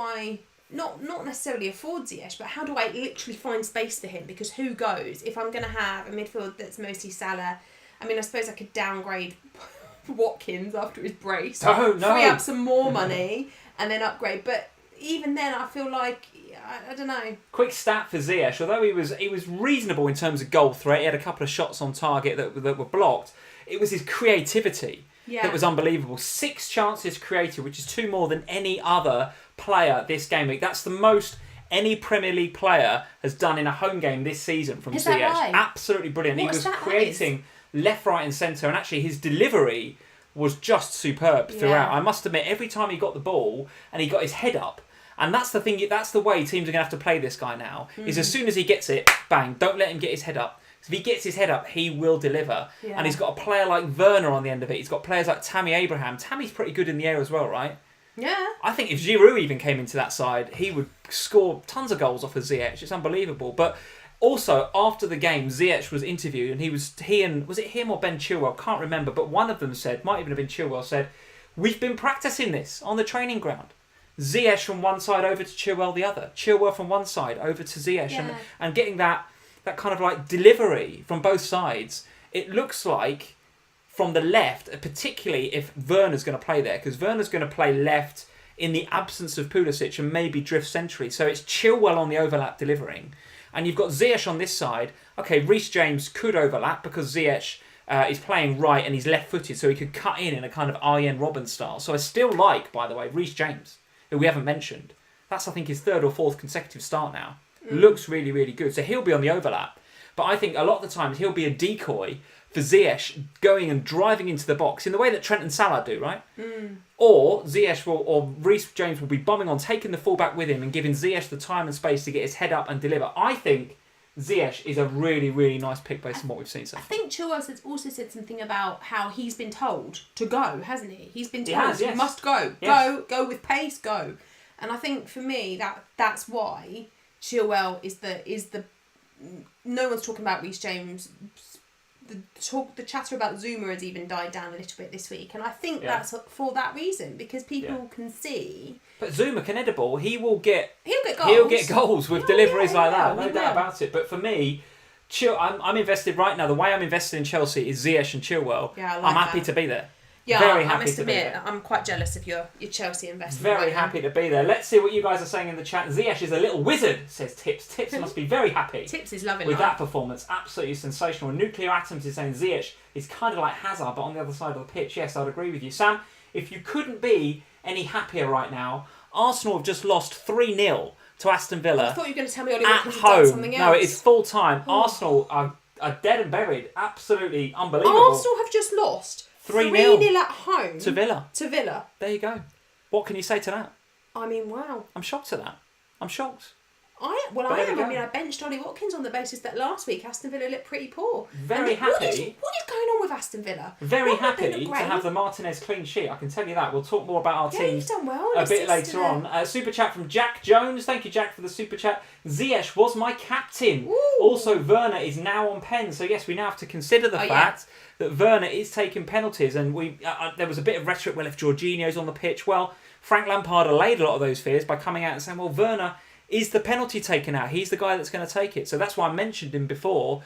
Speaker 2: I not necessarily afford Ziyech, but how do I literally find space for him? Because who goes? If I'm going to have a midfield that's mostly Salah, I mean, I suppose I could downgrade Watkins after his brace.
Speaker 1: Oh, no.
Speaker 2: Free up some more money and then upgrade. But even then, I feel like I don't know.
Speaker 1: Quick stat for Ziyech. Although he was reasonable in terms of goal threat, he had a couple of shots on target that were blocked. It was his creativity that was unbelievable. 6 chances created, which is 2 more than any other player this game week. That's the most any Premier League player has done in a home game this season from Ziyech.
Speaker 2: Right?
Speaker 1: Absolutely brilliant.
Speaker 2: What
Speaker 1: he was creating left, right, and centre, and actually his delivery was just superb throughout. I must admit, every time he got the ball and he got his head up. And that's the thing. That's the way teams are going to have to play this guy now. Is as soon as he gets it, bang! Don't let him get his head up. If he gets his head up, he will deliver. Yeah. And he's got a player like Werner on the end of it. He's got players like Tammy Abraham. Tammy's pretty good in the air as well, right?
Speaker 2: Yeah.
Speaker 1: I think if Giroud even came into that side, he would score tons of goals off of Ziyech. It's unbelievable. But also after the game, Ziyech was interviewed, and was it him or Ben Chilwell? Can't remember. But one of them said, might even have been Chilwell, said, "We've been practicing this on the training ground." Ziyech from one side over to Chilwell the other. Chilwell from one side over to Ziyech. And getting that kind of like delivery from both sides. It looks like from the left, particularly if Werner's going to play there, because Werner's going to play left in the absence of Pulisic and maybe drift centrally. So it's Chilwell on the overlap delivering. And you've got Ziyech on this side. Okay, Reece James could overlap because Ziyech is playing right and he's left-footed, so he could cut in a kind of Arjen Robben style. So I still like, by the way, Reece James, who we haven't mentioned. That's, I think, his 3rd or 4th consecutive start now. Looks really, really good. So he'll be on the overlap. But I think a lot of the times he'll be a decoy for Ziyech going and driving into the box in the way that Trent and Salah do, right? Or Ziyech or Reece James will be bombing on, taking the fullback with him and giving Ziyech the time and space to get his head up and deliver. I think Ziyech is a really, really nice pick based on what we've seen so far.
Speaker 2: I think Chilwell has also said something about how he's been told to go, hasn't he? He's been told you must go. Yes. Go with pace, go. And I think for me that's why Chilwell is the no one's talking about Reece James. The chatter about Zuma has even died down a little bit this week, and I think that's for that reason, because people can see.
Speaker 1: But Zuma can head a ball. He'll get goals.
Speaker 2: He'll
Speaker 1: get goals with deliveries like that. No doubt about it. But for me, I'm invested right now. The way I'm invested in Chelsea is Ziyech and Chilwell.
Speaker 2: Yeah,
Speaker 1: I'm happy to be there.
Speaker 2: Yeah,
Speaker 1: very
Speaker 2: I
Speaker 1: happy
Speaker 2: must
Speaker 1: to be
Speaker 2: admit,
Speaker 1: there.
Speaker 2: I'm quite jealous of your Chelsea investment.
Speaker 1: Very happy to be there. Let's see what you guys are saying in the chat. Ziyech is a little wizard, says Tips. Tips must be very happy.
Speaker 2: Tips is loving
Speaker 1: with that performance. Absolutely sensational. Nuclear Atoms is saying Ziyech is kind of like Hazard, but on the other side of the pitch. Yes, I'd agree with you. Sam, if you couldn't be any happier right now, Arsenal have just lost 3-0 to Aston Villa.
Speaker 2: I thought you were going to tell me Ollie
Speaker 1: at
Speaker 2: Watkins had done
Speaker 1: home.
Speaker 2: something else.
Speaker 1: No, it's full time. Arsenal are dead and buried. Absolutely unbelievable.
Speaker 2: Arsenal have just lost
Speaker 1: 3-0
Speaker 2: at home
Speaker 1: to Villa.
Speaker 2: There
Speaker 1: you go. What can you say to that?
Speaker 2: I mean, wow.
Speaker 1: I'm shocked at that. I'm shocked.
Speaker 2: I am. I mean, I benched Ollie Watkins on the basis that last week Aston Villa looked pretty poor.
Speaker 1: Very happy.
Speaker 2: What is going on with Aston Villa?
Speaker 1: Very happy to have the Martinez clean sheet. I can tell you that. We'll talk more about our team
Speaker 2: you've done well.
Speaker 1: a bit later on. Super chat from Jack Jones. Thank you, Jack, for the super chat. Ziyech was my captain.
Speaker 2: Ooh.
Speaker 1: Also, Werner is now on pen. So yes, we now have to consider the fact that Werner is taking penalties. And there was a bit of rhetoric. Well, if Jorginho's on the pitch, well, Frank Lampard allayed a lot of those fears by coming out and saying, well, Werner is the penalty taken out. He's the guy that's going to take it. So that's why I mentioned him before.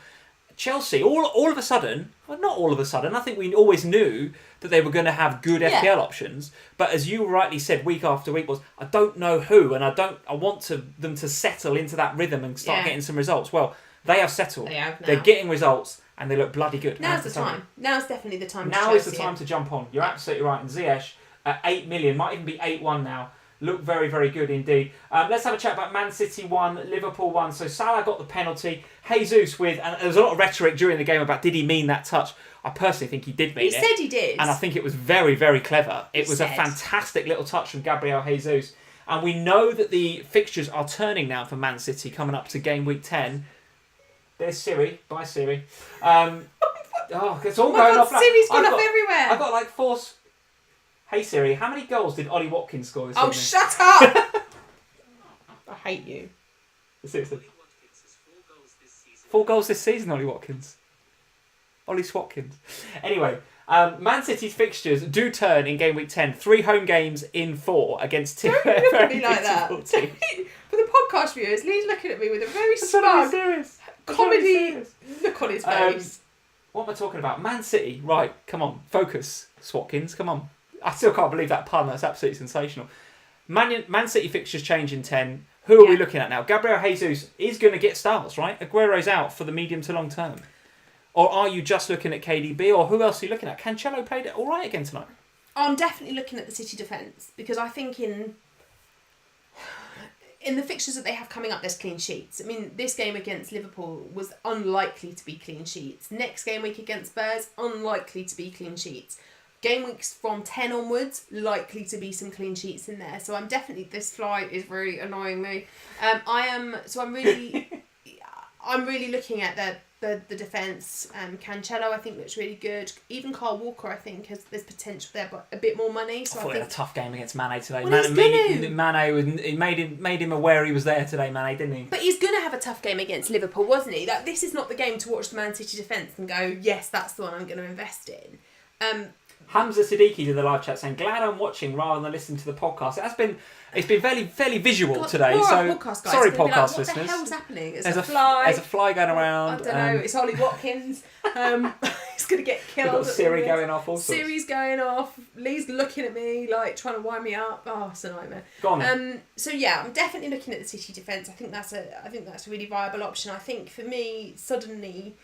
Speaker 1: Chelsea, all of a sudden, well, not all of a sudden, I think we always knew that they were going to have good FPL options. But as you rightly said week after week I don't know who, and I want them to settle into that rhythm and start getting some results. Well, they have settled.
Speaker 2: They have now.
Speaker 1: They're getting results and they look bloody good.
Speaker 2: Now's the time. Now's definitely the time.
Speaker 1: Now is the time to jump on. You're absolutely right. And Ziyech at 8 million, might even be 8-1 now. Look very, very good indeed. Let's have a chat about Man City 1, Liverpool 1. So Salah got the penalty. Jesus and there was a lot of rhetoric during the game about did he mean that touch. I personally think he did mean it.
Speaker 2: He said he did.
Speaker 1: And I think it was very, very clever. It was a fantastic little touch from Gabriel Jesus. And we know that the fixtures are turning now for Man City coming up to game week 10. There's Siri. Bye, Siri. It's all going off.
Speaker 2: Siri's gone off everywhere.
Speaker 1: I've got like 4... Hey Siri, how many goals did Ollie Watkins score this evening?
Speaker 2: Shut up! I hate you.
Speaker 1: Seriously. 4 goals this season, Ollie Watkins. Ollie Swatkins. Anyway, Man City's fixtures do turn in game week 10. 3 home games in 4 against two
Speaker 2: very
Speaker 1: teams.
Speaker 2: Don't look at me like that. For the podcast viewers, Lee's looking at me with a very smug comedy look on his face.
Speaker 1: What am I talking about? Man City. Right, come on. Focus, Swatkins. Come on. I still can't believe that pun. That's absolutely sensational. Man City fixtures change in 10. Who are we
Speaker 2: Yeah.
Speaker 1: looking at now? Gabriel Jesus is going to get starts, right? Aguero's out for the medium to long term. Or are you just looking at KDB, or who else are you looking at? Cancelo played it all right again tonight.
Speaker 2: I'm definitely looking at the City defence because I think in the fixtures that they have coming up, there's clean sheets. I mean, this game against Liverpool was unlikely to be clean sheets. Next game week against Spurs, unlikely to be clean sheets. Game weeks from 10 onwards, likely to be some clean sheets in there. So I'm definitely, this fly is really annoying me. I'm really looking at the defence. Cancelo, I think, looks really good. Even Kyle Walker, I think, there's potential there, but a bit more money. So
Speaker 1: I thought he had a tough game against Mane today.
Speaker 2: Well,
Speaker 1: Mane made him aware he was there today, Mane, didn't he?
Speaker 2: But he's going to have a tough game against Liverpool, wasn't he? Like, this is not the game to watch the Man City defence and go, yes, that's the one I'm going to invest in.
Speaker 1: Hamza Siddiqi's in the live chat saying, glad I'm watching rather than listening to the podcast. It's been fairly visual
Speaker 2: God,
Speaker 1: today.
Speaker 2: poor
Speaker 1: so
Speaker 2: podcast guys,
Speaker 1: sorry,
Speaker 2: it's gonna be
Speaker 1: podcast
Speaker 2: like,
Speaker 1: listeners.
Speaker 2: What the hell's happening?
Speaker 1: There's a fly going around.
Speaker 2: I don't know. It's Ollie Watkins. He's going to get
Speaker 1: We've
Speaker 2: killed.
Speaker 1: got Siri going off. All sorts.
Speaker 2: Siri's going off. Lee's looking at me like trying to wind me up. Oh, it's a nightmare.
Speaker 1: Go on.
Speaker 2: So yeah, I'm definitely looking at the City defence. I think that's a really viable option. I think for me, suddenly.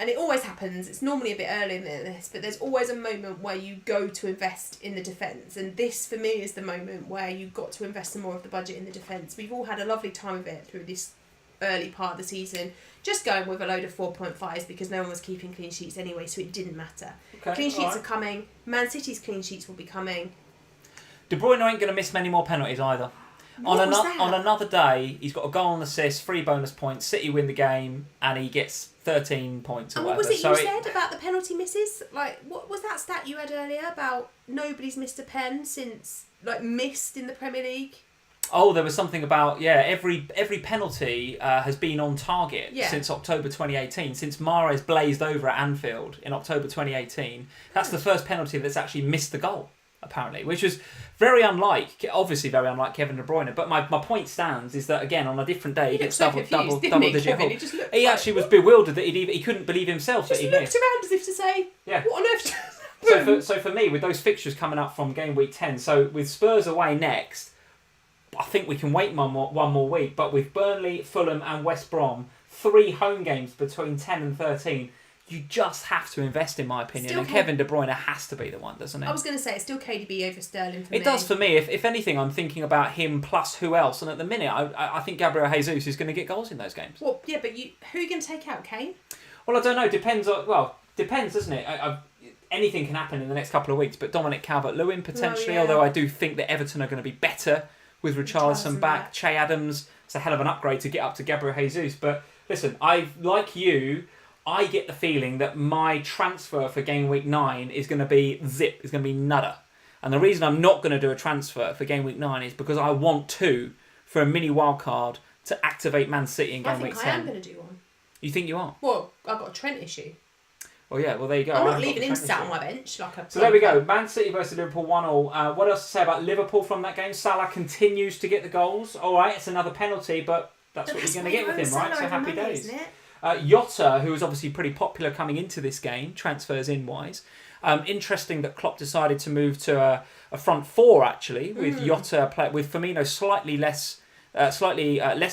Speaker 2: And it always happens, it's normally a bit earlier than this, but there's always a moment where you go to invest in the defence. And this, for me, is the moment where you've got to invest some more of the budget in the defence. We've all had a lovely time of it through this early part of the season, just going with a load of 4.5s because no one was keeping clean sheets anyway, so it didn't matter.
Speaker 1: Okay,
Speaker 2: clean sheets are coming. Man City's clean sheets will be coming.
Speaker 1: De Bruyne ain't going to miss many more penalties either. On another day, he's got a goal and assist, 3 bonus points, City win the game, and he gets 13 points or
Speaker 2: And
Speaker 1: whatever.
Speaker 2: what was it you said about the penalty misses? Like, what was that stat you had earlier about nobody's missed a pen since, missed in the Premier League?
Speaker 1: Oh, there was something about, every penalty has been on target since October 2018. Since Mahrez blazed over at Anfield in October 2018, that's the first penalty that's actually missed the goal, apparently, which was obviously very unlike Kevin De Bruyne. But my point stands is that, again, on a different day, he gets double digit goals. He actually was bewildered that he couldn't believe himself that he missed.
Speaker 2: He looked around as if to say, what on earth just happened?
Speaker 1: So for me, with those fixtures coming up from game week 10, so with Spurs away next, I think we can wait one more week. But with Burnley, Fulham and West Brom, 3 home games between 10 and 13, you just have to invest, in my opinion.
Speaker 2: Still
Speaker 1: and Kevin De Bruyne has to be the one, doesn't it?
Speaker 2: I was going to say, it's still KDB over Sterling for me.
Speaker 1: It does for me. If anything, I'm thinking about him plus who else. And at the minute, I think Gabriel Jesus is going to get goals in those games.
Speaker 2: Well, yeah, but who are you going to take out, Kane?
Speaker 1: Well, I don't know. Depends, doesn't it? Anything can happen in the next couple of weeks. But Dominic Calvert-Lewin, potentially. Although I do think that Everton are going to be better with Richarlison back. Che Adams, it's a hell of an upgrade to get up to Gabriel Jesus. But listen, like you, I get the feeling that my transfer for game week 9 is going to be zip. It's going to be nada. And the reason I'm not going to do a transfer for game week 9 is because I want to, for a mini wildcard, to activate Man City in game week 10.
Speaker 2: I am going to do one.
Speaker 1: You think you are?
Speaker 2: Well, I've got a Trent issue.
Speaker 1: Well, yeah, well, there you go.
Speaker 2: I'm not leaving him sat on my bench.
Speaker 1: So there we go. Man City versus Liverpool 1-1. What else to say about Liverpool from that game? Salah continues to get the goals. All right, it's another penalty, but that's what you're going to get with him, right? So happy days. Isn't it? Jota, who was obviously pretty popular coming into this game, transfers in-wise. Interesting that Klopp decided to move to a front 4, actually, with Jota, with Firmino slightly less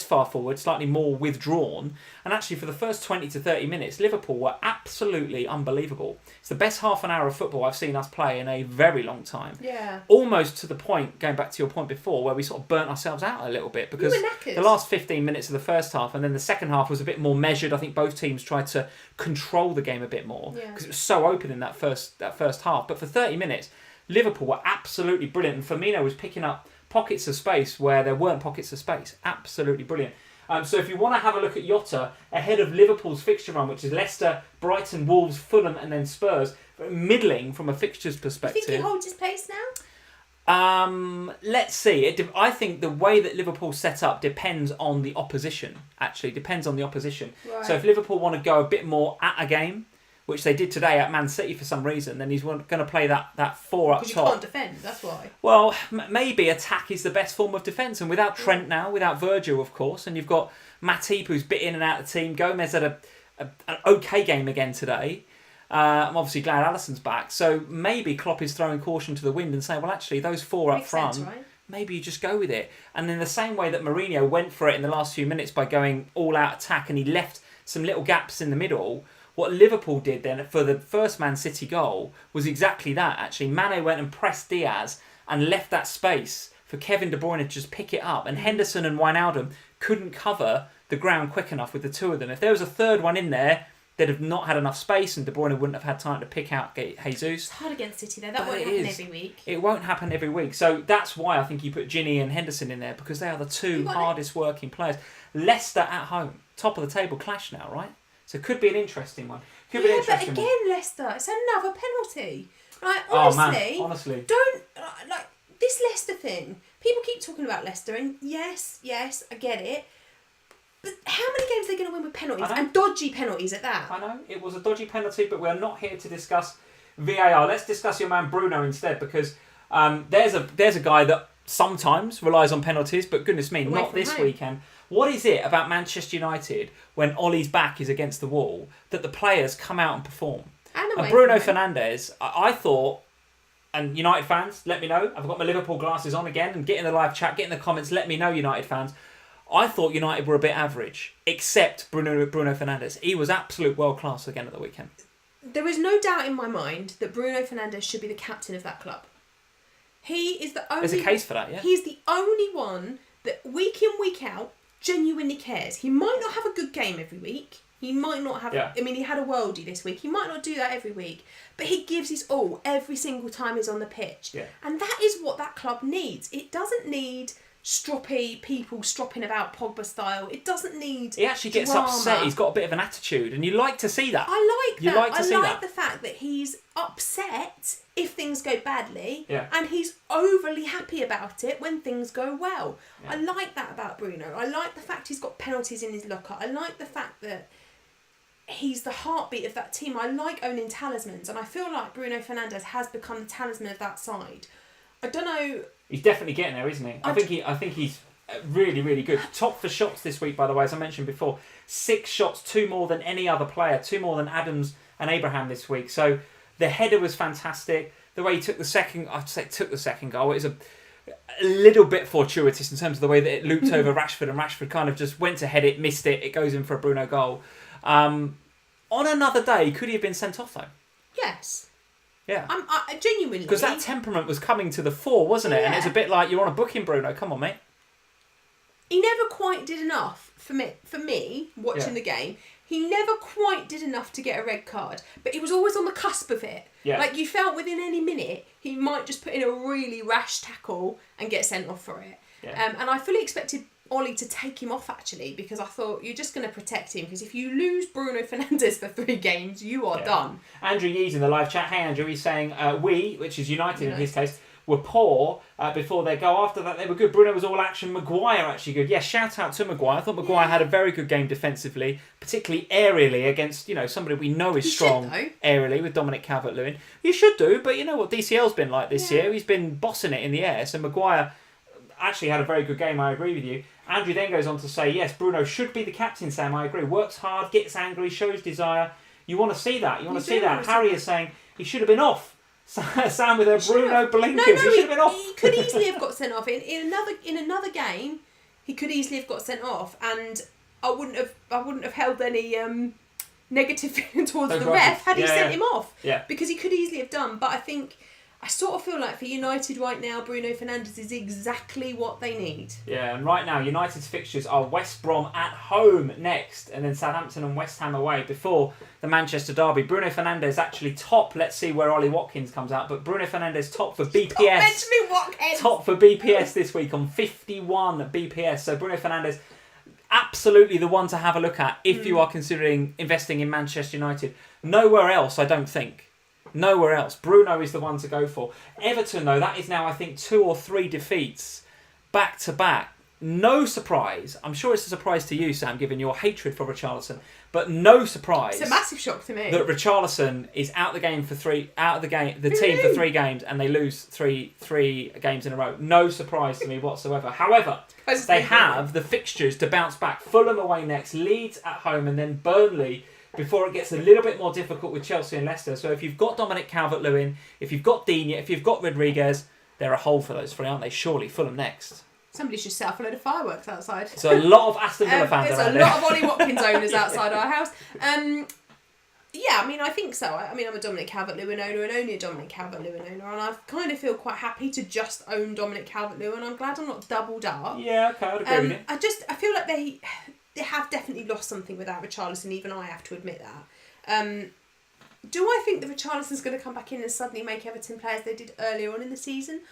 Speaker 1: far forward, slightly more withdrawn. And actually, for the first 20 to 30 minutes, Liverpool were absolutely unbelievable. It's the best half an hour of football I've seen us play in a very long time.
Speaker 2: Yeah.
Speaker 1: Almost to the point, going back to your point before, where we sort of burnt ourselves out a little bit because the last 15 minutes of the first half and then the second half was a bit more measured. I think both teams tried to control the game a bit more because it was so open in that first half. But for 30 minutes, Liverpool were absolutely brilliant, and Firmino was picking up pockets of space where there weren't pockets of space. Absolutely brilliant. So if you want to have a look at Jota ahead of Liverpool's fixture run, which is Leicester, Brighton, Wolves, Fulham and then Spurs, middling from a fixtures perspective.
Speaker 2: You think he holds his place now?
Speaker 1: Let's see. I think the way that Liverpool's set up depends on the opposition, actually. Depends on the opposition. Right. So if Liverpool want to go a bit more at a game, which they did today at Man City for some reason, then he's going to play that 4 up top.
Speaker 2: Because you can't defend, that's why.
Speaker 1: Well, maybe attack is the best form of defence, and without Trent now, without Virgil, of course, and you've got Matip, who's bit in and out of the team. Gomez had an okay game again today. I'm obviously glad Alisson's back, so maybe Klopp is throwing caution to the wind and saying, well, actually, those 4 up front, maybe you just go with it. And in the same way that Mourinho went for it in the last few minutes by going all-out attack and he left some little gaps in the middle, what Liverpool did then for the first Man City goal was exactly that, actually. Mane went and pressed Diaz and left that space for Kevin De Bruyne to just pick it up. And Henderson and Wijnaldum couldn't cover the ground quick enough with the two of them. If there was a third one in there, they'd have not had enough space and De Bruyne wouldn't have had time to pick out Jesus.
Speaker 2: It's hard against City though. That won't happen every week.
Speaker 1: It won't happen every week. So that's why I think you put Ginny and Henderson in there, because they are the two hardest working players. Leicester at home, top of the table clash now, right? So it could be an interesting one.
Speaker 2: But again, Leicester, it's another penalty. Like, honestly, don't like this Leicester thing. People keep talking about Leicester, and yes, I get it. But how many games are they going to win with penalties? And dodgy penalties at that.
Speaker 1: I know, it was a dodgy penalty, but we're not here to discuss VAR. Let's discuss your man Bruno instead, because there's a guy that sometimes relies on penalties, but goodness me, not this weekend. What is it about Manchester United when Ollie's back is against the wall that the players come out and perform? And Bruno Fernandes, I thought, and United fans, let me know. I've got my Liverpool glasses on again, and get in the live chat, get in the comments, let me know, United fans. I thought United were a bit average, except Bruno Fernandes. He was absolute world class again at the weekend.
Speaker 2: There is no doubt in my mind that Bruno Fernandes should be the captain of that club. He is the only...
Speaker 1: There's a case for that, yeah.
Speaker 2: He's the only one that week in, week out, genuinely cares. He might not have a good game every week. He might not have... Yeah. I mean, he had a worldie this week. He might not do that every week. But he gives his all every single time he's on the pitch.
Speaker 1: Yeah.
Speaker 2: And that is what that club needs. It doesn't need stroppy people stropping about Pogba style. It doesn't need
Speaker 1: He actually gets
Speaker 2: drama.
Speaker 1: upset. He's got a bit of an attitude. And you like to see that.
Speaker 2: I like that.
Speaker 1: You like to see
Speaker 2: I like
Speaker 1: that.
Speaker 2: the fact that he's upset if things go badly.
Speaker 1: Yeah.
Speaker 2: And he's overly happy about it when things go well.
Speaker 1: Yeah.
Speaker 2: I like that about Bruno. I like the fact he's got penalties in his locker. I like the fact that he's the heartbeat of that team. I like owning talismans, and I feel like Bruno Fernandes has become the talisman of that side. I don't know.
Speaker 1: He's definitely getting there, isn't he? I think he's really, really good. Top for shots this week, by the way, as I mentioned before. 6 shots, 2 more than any other player, 2 more than Adams and Abraham this week. So the header was fantastic. The way he took the second goal, it was a little bit fortuitous in terms of the way that it looped over Rashford, and Rashford kind of just went to head it, missed it. It goes in for a Bruno goal. On another day, could he have been sent off though?
Speaker 2: Yes.
Speaker 1: Yeah.
Speaker 2: I genuinely.
Speaker 1: Because that temperament was coming to the fore, wasn't it? Yeah. And it's a bit like you're on a booking, Bruno. Come on, mate.
Speaker 2: He never quite did enough for me watching the game. He never quite did enough to get a red card, but he was always on the cusp of it.
Speaker 1: Yeah.
Speaker 2: Like you felt within any minute he might just put in a really rash tackle and get sent off for it.
Speaker 1: Yeah.
Speaker 2: And I fully expected Ollie to take him off actually, because I thought you're just going to protect him, because if you lose Bruno Fernandes for 3 games, you are done.
Speaker 1: Andrew Yee's in the live chat. Hey Andrew, he's saying we, which is United in his case, were poor before their goal. After that they were good. Bruno was all action. Maguire actually good. Yeah, shout out to Maguire. I thought Maguire had a very good game defensively, particularly aerially against somebody we know is strong aerially with Dominic Calvert-Lewin. You should do, but you know what DCL's been like this year. He's been bossing it in the air. So Maguire actually had a very good game. I agree with you. Andrew then goes on to say, yes, Bruno should be the captain, Sam. I agree. Works hard, gets angry, shows desire. You want to see that. You want to see that. Harry is saying he should have been off. Sam with a Bruno blinkers. He should have been off.
Speaker 2: He could easily have got sent off. In another game, he could easily have got sent off, and I wouldn't have held any negative feeling towards the ref had he sent him off.
Speaker 1: Yeah.
Speaker 2: Because he could easily have done. But I sort of feel like for United right now, Bruno Fernandes is exactly what they need.
Speaker 1: Yeah, and right now, United's fixtures are West Brom at home next, and then Southampton and West Ham away before the Manchester derby. Bruno Fernandes actually top. Let's see where Ollie Watkins comes out, but Bruno Fernandes top for BPS.
Speaker 2: Stop mentioning Watkins.
Speaker 1: Top for BPS this week on 51 BPS. So Bruno Fernandes, absolutely the one to have a look at if you are considering investing in Manchester United. Nowhere else, I don't think. Nowhere else. Bruno is the one to go for. Everton, though, that is now, I think, 2 or 3 defeats back to back. No surprise. I'm sure it's a surprise to you, Sam, given your hatred for Richarlison. But no surprise.
Speaker 2: It's a massive shock to me
Speaker 1: that Richarlison is out the team for 3 games, and they lose three games in a row. No surprise to me whatsoever. However, they have the fixtures to bounce back. Fulham away next, Leeds at home, and then Burnley before it gets a little bit more difficult with Chelsea and Leicester. So if you've got Dominic Calvert-Lewin, if you've got Digne, if you've got Rodriguez, they're a hole for those three, aren't they? Surely Fulham next.
Speaker 2: Somebody should set up a load of fireworks outside.
Speaker 1: So a lot of Aston Villa fans
Speaker 2: there's
Speaker 1: around
Speaker 2: a
Speaker 1: there.
Speaker 2: lot of Ollie Watkins owners outside our house. Yeah, I mean, I think so. I mean, I'm a Dominic Calvert-Lewin owner and only a Dominic Calvert-Lewin owner, and I kind of feel quite happy to just own Dominic Calvert-Lewin. I'm glad I'm not doubled up.
Speaker 1: Yeah, okay, I'd agree with you.
Speaker 2: I feel like they have definitely lost something without Richarlison. Even I have to admit that. Do I think that Richarlison's going to come back in and suddenly make Everton play as they did earlier on in the season?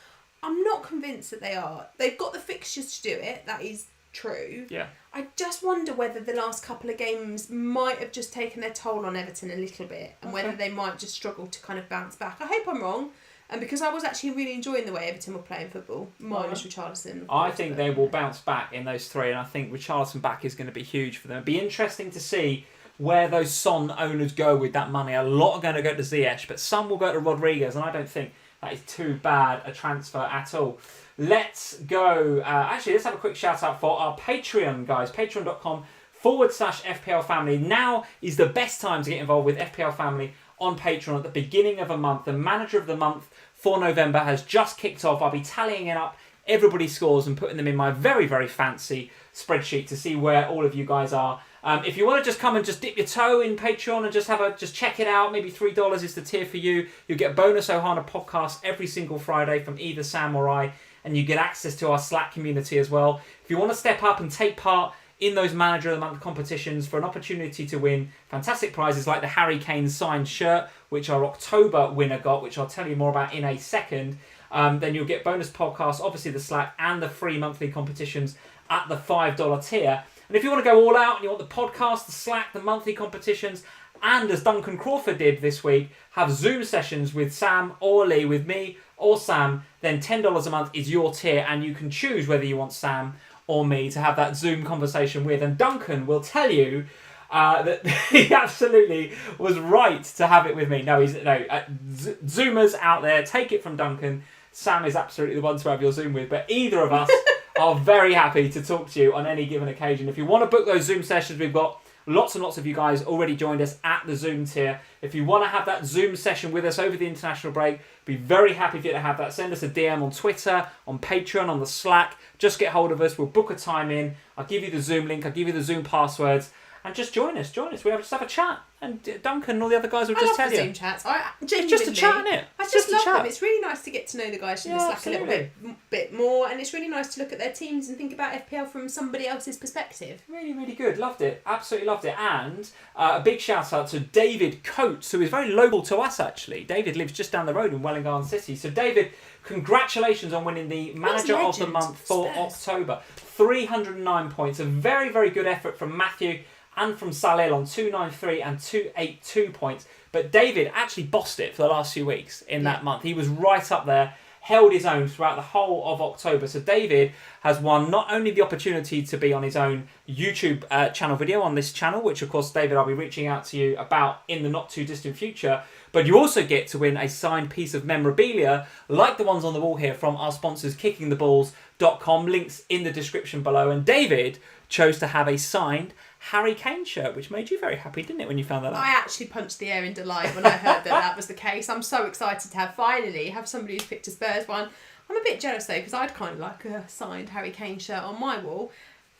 Speaker 2: I'm not convinced that they are. They've got the fixtures to do it. That is true.
Speaker 1: Yeah.
Speaker 2: I just wonder whether the last couple of games might have just taken their toll on Everton a little bit, and whether they might just struggle to kind of bounce back. I hope I'm wrong, and because I was actually really enjoying the way Everton were playing football, minus Richarlison.
Speaker 1: I think they will bounce back in those three, and I think Richarlison back is going to be huge for them. It'd be interesting to see where those Son owners go with that money. A lot are going to go to ZIYECH, but some will go to Rodriguez, and I don't think that is too bad a transfer at all. Let's go. Actually, let's have a quick shout out for our Patreon, guys. Patreon.com/FPL Family. Now is the best time to get involved with FPL Family on Patreon at the beginning of a month. The manager of the month for November has just kicked off. I'll be tallying it up everybody's scores and putting them in my very, very fancy spreadsheet to see where all of you guys are. If you want to just come and just dip your toe in Patreon and just check it out, maybe $3 is the tier for you. You'll get bonus OHANA podcasts every single Friday from either Sam or I, and you get access to our Slack community as well. If you want to step up and take part in those Manager of the Month competitions for an opportunity to win fantastic prizes like the Harry Kane signed shirt, which our October winner got, which I'll tell you more about in a second, then you'll get bonus podcasts, obviously the Slack, and the free monthly competitions at the $5 tier. And if you want to go all out and you want the podcast, the Slack, the monthly competitions, and as Duncan Crawford did this week, have Zoom sessions with Sam or Lee, with me or Sam, then $10 a month is your tier, and you can choose whether you want Sam or me to have that Zoom conversation with. And Duncan will tell you that he absolutely was right to have it with me. Zoomers out there, take it from Duncan. Sam is absolutely the one to have your Zoom with, but either of us are very happy to talk to you on any given occasion. If you want to book those Zoom sessions, we've got lots and lots of you guys already joined us at the Zoom tier. If you want to have that Zoom session with us over the international break, be very happy for you to have that. Send us a DM on Twitter, on Patreon, on the Slack. Just get hold of us. We'll book a time in. I'll give you the Zoom link. I'll give you the Zoom passwords. And just join us. We have just have a chat. And Duncan and all the other guys will just tell you.
Speaker 2: Zoom chats.
Speaker 1: It's just a chat, isn't it?
Speaker 2: I just love them. It's really nice to get to know the guys from the Slack
Speaker 1: absolutely.
Speaker 2: a little bit more, and it's really nice to look at their teams and think about FPL from somebody else's perspective.
Speaker 1: Really, really good. Loved it. Absolutely loved it. And a big shout out to David Coates, who is very local to us, actually. David lives just down the road in Welwyn Garden City. So, David, congratulations on winning the Manager of the Month for October. 309 points. A very, very good effort from Matthew and from Salil on 293 and 282 points. But David actually bossed it for the last few weeks in that month. He was right up there, held his own throughout the whole of October. So David has won not only the opportunity to be on his own YouTube channel video on this channel, which of course, David, I'll be reaching out to you about in the not too distant future, but you also get to win a signed piece of memorabilia like the ones on the wall here from our sponsors kickingtheballs.com. Links in the description below. And David chose to have a signed Harry Kane shirt, which made you very happy, didn't it, when you found that out?
Speaker 2: I actually punched the air in delight when I heard that was the case. I'm so excited to finally have somebody who's picked a Spurs one. I'm a bit jealous though, because I'd kind of like a signed Harry Kane shirt on my wall.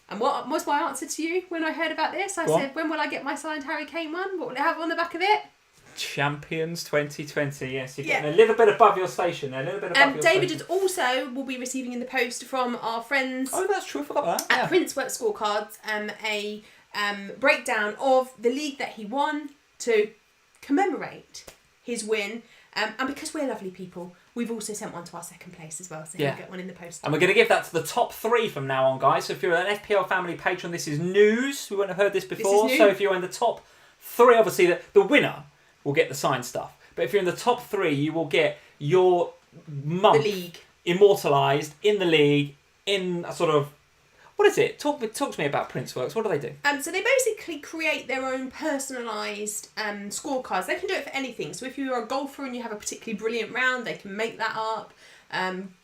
Speaker 2: And what was my answer to you when I heard about this? I said, when will I get my signed Harry Kane one? What will it have on the back of it?
Speaker 1: Champions 2020, yes. You're getting a little bit above your station there, a little bit above your
Speaker 2: David
Speaker 1: station.
Speaker 2: also will be receiving in the post from our friends
Speaker 1: Oh, that's true, I forgot that.
Speaker 2: at Princework Scorecards a breakdown of the league that he won to commemorate his win. And because we're lovely people, we've also sent one to our second place as well, so he'll get one in the post.
Speaker 1: And we're going to give that to the top 3 from now on, guys. So if you're an FPL Family patron, this is news. We wouldn't have heard this before. So if you're in the top 3, obviously the winner will get the signed stuff. But if you're in the top 3, you will get your month immortalised in the league in a sort of... What is it? Talk to me about Princeworks. What do they do?
Speaker 2: So they basically create their own personalised scorecards. They can do it for anything. So if you're a golfer and you have a particularly brilliant round, they can make that up.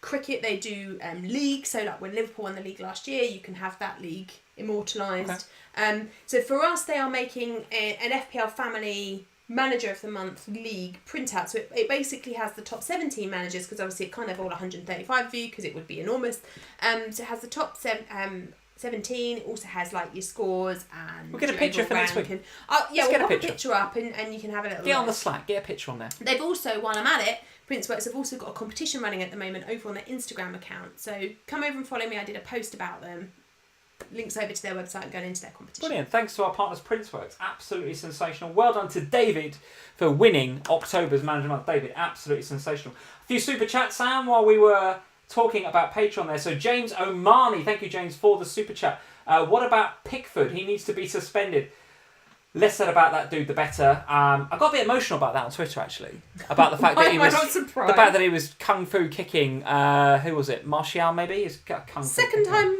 Speaker 2: Cricket, they do league. So like when Liverpool won the league last year, you can have that league immortalised. Okay. So for us, they are making an FPL Family Manager of the Month league printout. So it basically has the top 17 managers, because obviously it can't have all 135 of you because it would be enormous. So it has the top 17. It also has like your scores and
Speaker 1: we'll get a picture for next week.
Speaker 2: And, we'll pop a picture up and you can have a little
Speaker 1: get on the Slack, get a picture on there.
Speaker 2: They've also, while I'm at it, Princeworks have also got a competition running at the moment over on their Instagram account. So come over and follow me. I did a post about them. Links over to their website and going into their competition.
Speaker 1: Brilliant. Thanks to our partners Princeworks. Absolutely sensational. Well done to David for winning October's Manager Month. David, absolutely sensational. A few super chats, Sam, while we were talking about Patreon there. So James Omani, thank you James for the super chat. What about Pickford? He needs to be suspended. Less said about that dude, the better. I got a bit emotional about that on Twitter actually, about the fact that he was the fact that he was kung fu kicking. Who was it? Martial maybe? He's kung fu.
Speaker 2: Second time.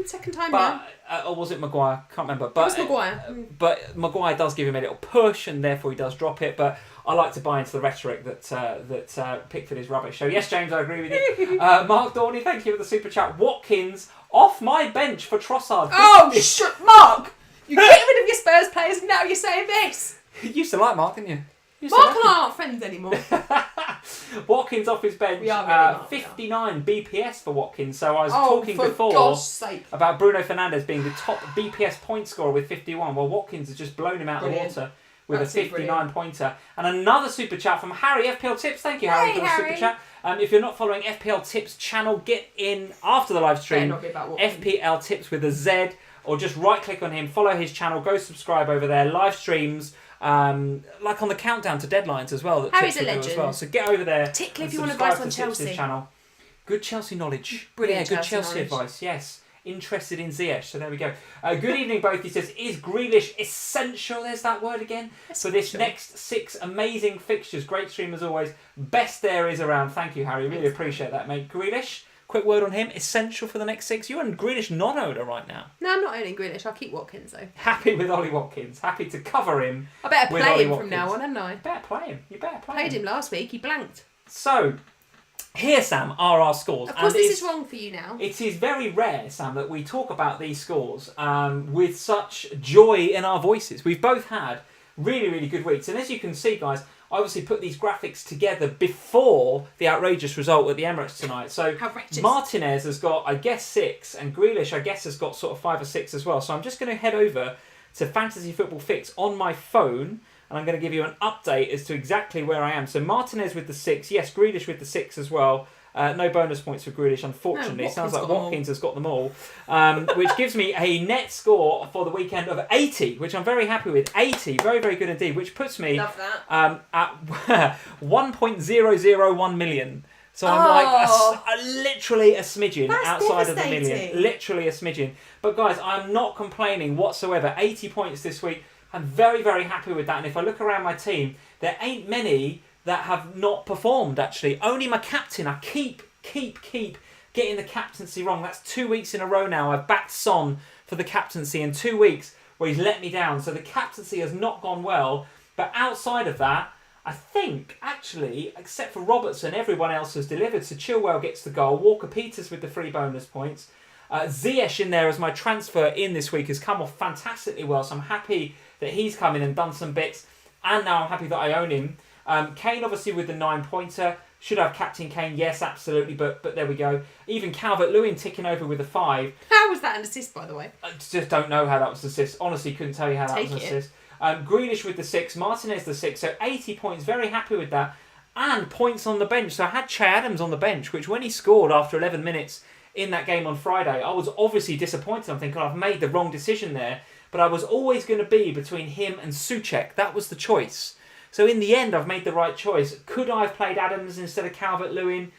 Speaker 1: But, or was it Maguire? Can't remember. But
Speaker 2: it was Maguire.
Speaker 1: But Maguire does give him a little push, and therefore he does drop it. But I like to buy into the rhetoric that Pickford is rubbish. So yes, James, I agree with you. Mark Dorney, thank you for the super chat. Watkins off my bench for Trossard.
Speaker 2: Oh, Mark! You get rid of your Spurs players and now you're saying this.
Speaker 1: You used to like Mark, didn't you?
Speaker 2: Mark and I aren't friends anymore.
Speaker 1: Watkins off his bench.
Speaker 2: We are really
Speaker 1: 59 BPS for Watkins. So I was talking before about Bruno Fernandes being the top BPS point scorer with 51. Well, Watkins has just blown him out of the water with a 59 pointer. And another super chat from Harry, FPL Tips. Thank you, Harry, for the super chat. If you're not following FPL Tips channel, get in after the live stream. FPL Tips with a Z. Or just right click on him, follow his channel, go subscribe over there. Live streams, like on the countdown to deadlines as well. That
Speaker 2: Harry's a
Speaker 1: legend.
Speaker 2: legend.
Speaker 1: As well. So get over there.
Speaker 2: Particularly if you want advice on Chelsea.
Speaker 1: Channel. Good Chelsea knowledge.
Speaker 2: Brilliant.
Speaker 1: Yeah, good Chelsea advice. Yes. Interested in ZIYECH. So there we go. Good evening, both. He says, is Grealish essential? There's that word again. For this next 6 amazing fixtures. Great stream as always. Best there is around. Thank you, Harry. Really appreciate that, mate. Grealish. Quick word on him. Essential for the next 6. You're a Grealish non-owner right now.
Speaker 2: No, I'm not owning Grealish. I'll keep Watkins though.
Speaker 1: Happy with Ollie Watkins. Happy to cover him.
Speaker 2: I better play him from now on, hadn't I?
Speaker 1: You better play him.
Speaker 2: Played him last week. He blanked.
Speaker 1: So, here, Sam, are our scores.
Speaker 2: Of course, this is wrong for you now.
Speaker 1: It is very rare, Sam, that we talk about these scores with such joy in our voices. We've both had really, really good weeks. And as you can see, guys, I obviously put these graphics together before the outrageous result at the Emirates tonight. So
Speaker 2: outrageous.
Speaker 1: Martinez has got, I guess, 6, and Grealish, I guess, has got sort of 5 or 6 as well. So I'm just going to head over to Fantasy Football Fix on my phone, and I'm going to give you an update as to exactly where I am. So Martinez with the 6, yes, Grealish with the 6 as well. No bonus points for Grealish, unfortunately.
Speaker 2: No,
Speaker 1: sounds like Watkins has got them all. Which gives me a net score for the weekend of 80, which I'm very happy with. 80, very, very good indeed, which puts me
Speaker 2: Love that.
Speaker 1: at 1.001 million. So I'm like literally a smidgen outside of the million. Literally a smidgen. But guys, I'm not complaining whatsoever. 80 points this week. I'm very, very happy with that. And if I look around my team, there ain't many that have not performed, actually. Only my captain. I keep getting the captaincy wrong. That's 2 weeks in a row now. I've backed Son for the captaincy in 2 weeks where he's let me down. So the captaincy has not gone well. But outside of that, I think, actually, except for Robertson, everyone else has delivered. So Chilwell gets the goal. Walker-Peters with the 3 bonus points. ZIYECH in there as my transfer in this week has come off fantastically well. So I'm happy that he's come in and done some bits. And now I'm happy that I own him. Kane obviously with the 9-pointer. Should have captain Kane, yes, absolutely, but there we go. Even Calvert-Lewin ticking over with a 5.
Speaker 2: How was that an assist, by the way?
Speaker 1: I just don't know how that was an assist. Honestly, couldn't tell you how that was an assist. Grealish with the 6, Martinez the 6, so 80 points, very happy with that. And points on the bench. So I had Che Adams on the bench, which when he scored after 11 minutes in that game on Friday, I was obviously disappointed. I'm thinking I've made the wrong decision there. But I was always going to be between him and Soucek. That was the choice. So in the end, I've made the right choice. Could I have played Adams instead of Calvert-Lewin?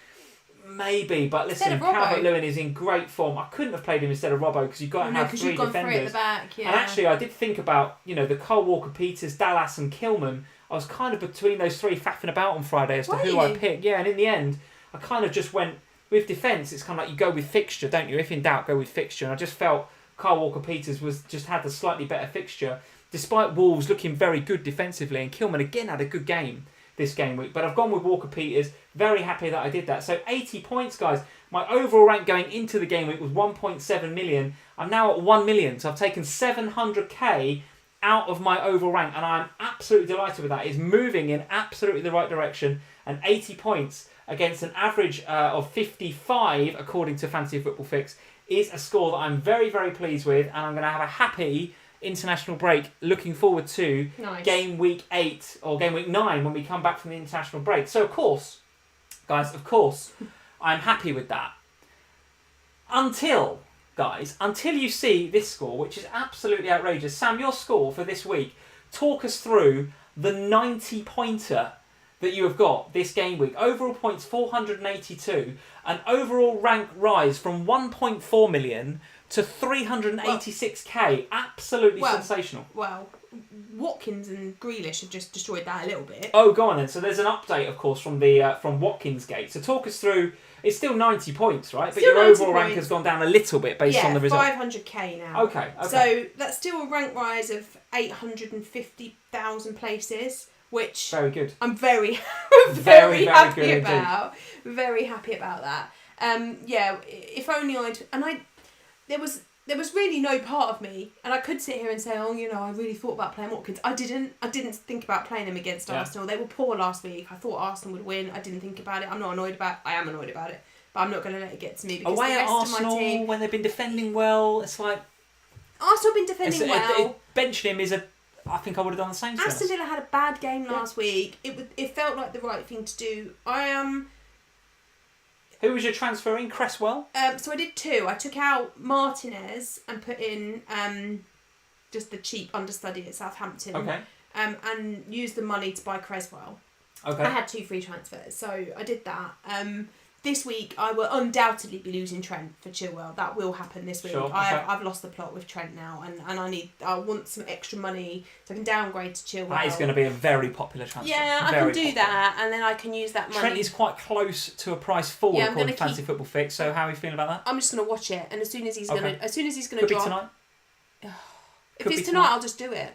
Speaker 1: Maybe, but listen, Calvert-Lewin is in great form. I couldn't have played him instead of Robbo because you've got to have 3 defenders.
Speaker 2: At the back, yeah.
Speaker 1: And actually, I did think about, the Cole Walker-Peters, Dallas and Kilman. I was kind of between those 3 faffing about on Friday as to who I picked. Yeah, and in the end, I kind of just went with defence. It's kind of like you go with fixture, don't you? If in doubt, go with fixture. And I just felt Kyle Walker-Peters had the slightly better fixture. Despite Wolves looking very good defensively, and Kilman again had a good game this game week. But I've gone with Walker-Peters. Very happy that I did that. So 80 points, guys. My overall rank going into the game week was 1.7 million. I'm now at 1 million. So I've taken 700k out of my overall rank, and I'm absolutely delighted with that. He's moving in absolutely the right direction, and 80 points against an average of 55, according to Fantasy Football Fix, is a score that I'm very, very pleased with, and I'm going to have a happy international break looking forward to Game Week 8 or Game Week 9 when we come back from the international break. So, of course, guys, I'm happy with that. Until you see this score, which is absolutely outrageous. Sam, your score for this week, talk us through the 90-pointer that you have got this game week. Overall points 482, an overall rank rise from 1.4 million to 386k. Absolutely sensational.
Speaker 2: Well, Watkins and Grealish have just destroyed that a little bit.
Speaker 1: Oh, go on then. So there's an update, of course, from the from Watkins Gate. So talk us through. It's still 90 points, right? But your overall rank has gone down a little bit based on the result.
Speaker 2: 500k now.
Speaker 1: Okay.
Speaker 2: So that's still a rank rise of 850,000 places, which
Speaker 1: very good.
Speaker 2: I'm very
Speaker 1: very
Speaker 2: happy about. Very happy about that. If only there was really no part of me, and I could sit here and say, I really thought about playing Watkins. I didn't think about playing him against Arsenal. They were poor last week. I thought Arsenal would win. I didn't think about it. I am annoyed about it, but I'm not going to let it get to me because
Speaker 1: away
Speaker 2: the rest
Speaker 1: at Arsenal,
Speaker 2: of my team,
Speaker 1: when they've been defending well, it's like
Speaker 2: Arsenal have been defending well.
Speaker 1: Benching him I think I would have done the same.
Speaker 2: Aston Villa had a bad game last week. It felt like the right thing to do.
Speaker 1: Who was your transfer in? Cresswell?
Speaker 2: So I did 2. I took out Martinez and put in just the cheap understudy at Southampton.
Speaker 1: Okay.
Speaker 2: And used the money to buy Cresswell.
Speaker 1: Okay.
Speaker 2: I had 2 free transfers, so I did that. This week I will undoubtedly be losing Trent for Chilwell. That will happen this week.
Speaker 1: Sure, okay.
Speaker 2: I've lost the plot with Trent now, and I want some extra money so I can downgrade to Chilwell.
Speaker 1: That is going to be a very popular transfer.
Speaker 2: Yeah, I can do that, and then I can use that money.
Speaker 1: Trent is quite close to a price forward according to Fantasy Football Fix. So how are you feeling about that?
Speaker 2: I'm just going to watch it, and as soon as he's going to
Speaker 1: Could
Speaker 2: drop.
Speaker 1: Be tonight.
Speaker 2: If it's tonight, I'll just do it.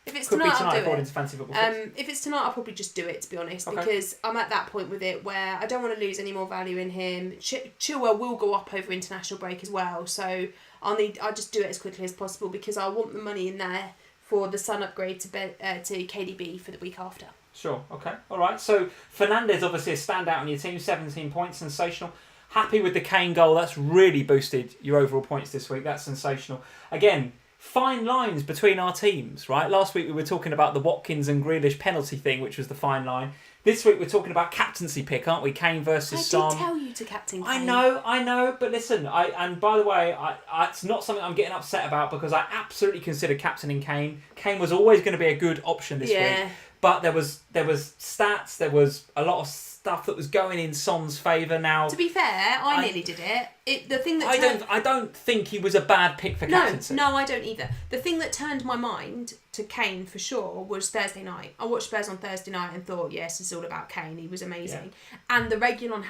Speaker 2: If it's tonight, I'll do
Speaker 1: according
Speaker 2: it.
Speaker 1: to Fantasy Football Fix.
Speaker 2: If it's tonight, I'll probably just do it, to be honest, because I'm at that point with it where I don't want to lose any more value in him. Chilwell will go up over international break as well, so I'll just do it as quickly as possible because I want the money in there for the Sun upgrade to KDB for the week after.
Speaker 1: Sure, okay, all right. So Fernandes obviously a standout on your team, 17 points, sensational. Happy with the Kane goal, that's really boosted your overall points this week, that's sensational. Again, fine lines between our teams, right? Last week we were talking about the Watkins and Grealish penalty thing, which was the fine line. This week we're talking about captaincy pick, aren't we? Kane versus Son.
Speaker 2: I did tell you to captain Kane.
Speaker 1: I know, but listen, and by the way, it's not something I'm getting upset about because I absolutely consider captaining Kane. Kane was always going to be a good option this week. But there was stats, there was a lot of stuff that was going in Son's favour now.
Speaker 2: To be fair, I nearly did it. The thing that
Speaker 1: I don't think he was a bad pick for captaincy.
Speaker 2: No, I don't either. The thing that turned my mind to Kane for sure was Thursday night. I watched Spurs on Thursday night and thought, yes, it's all about Kane. He was amazing. Yeah. And the Regulon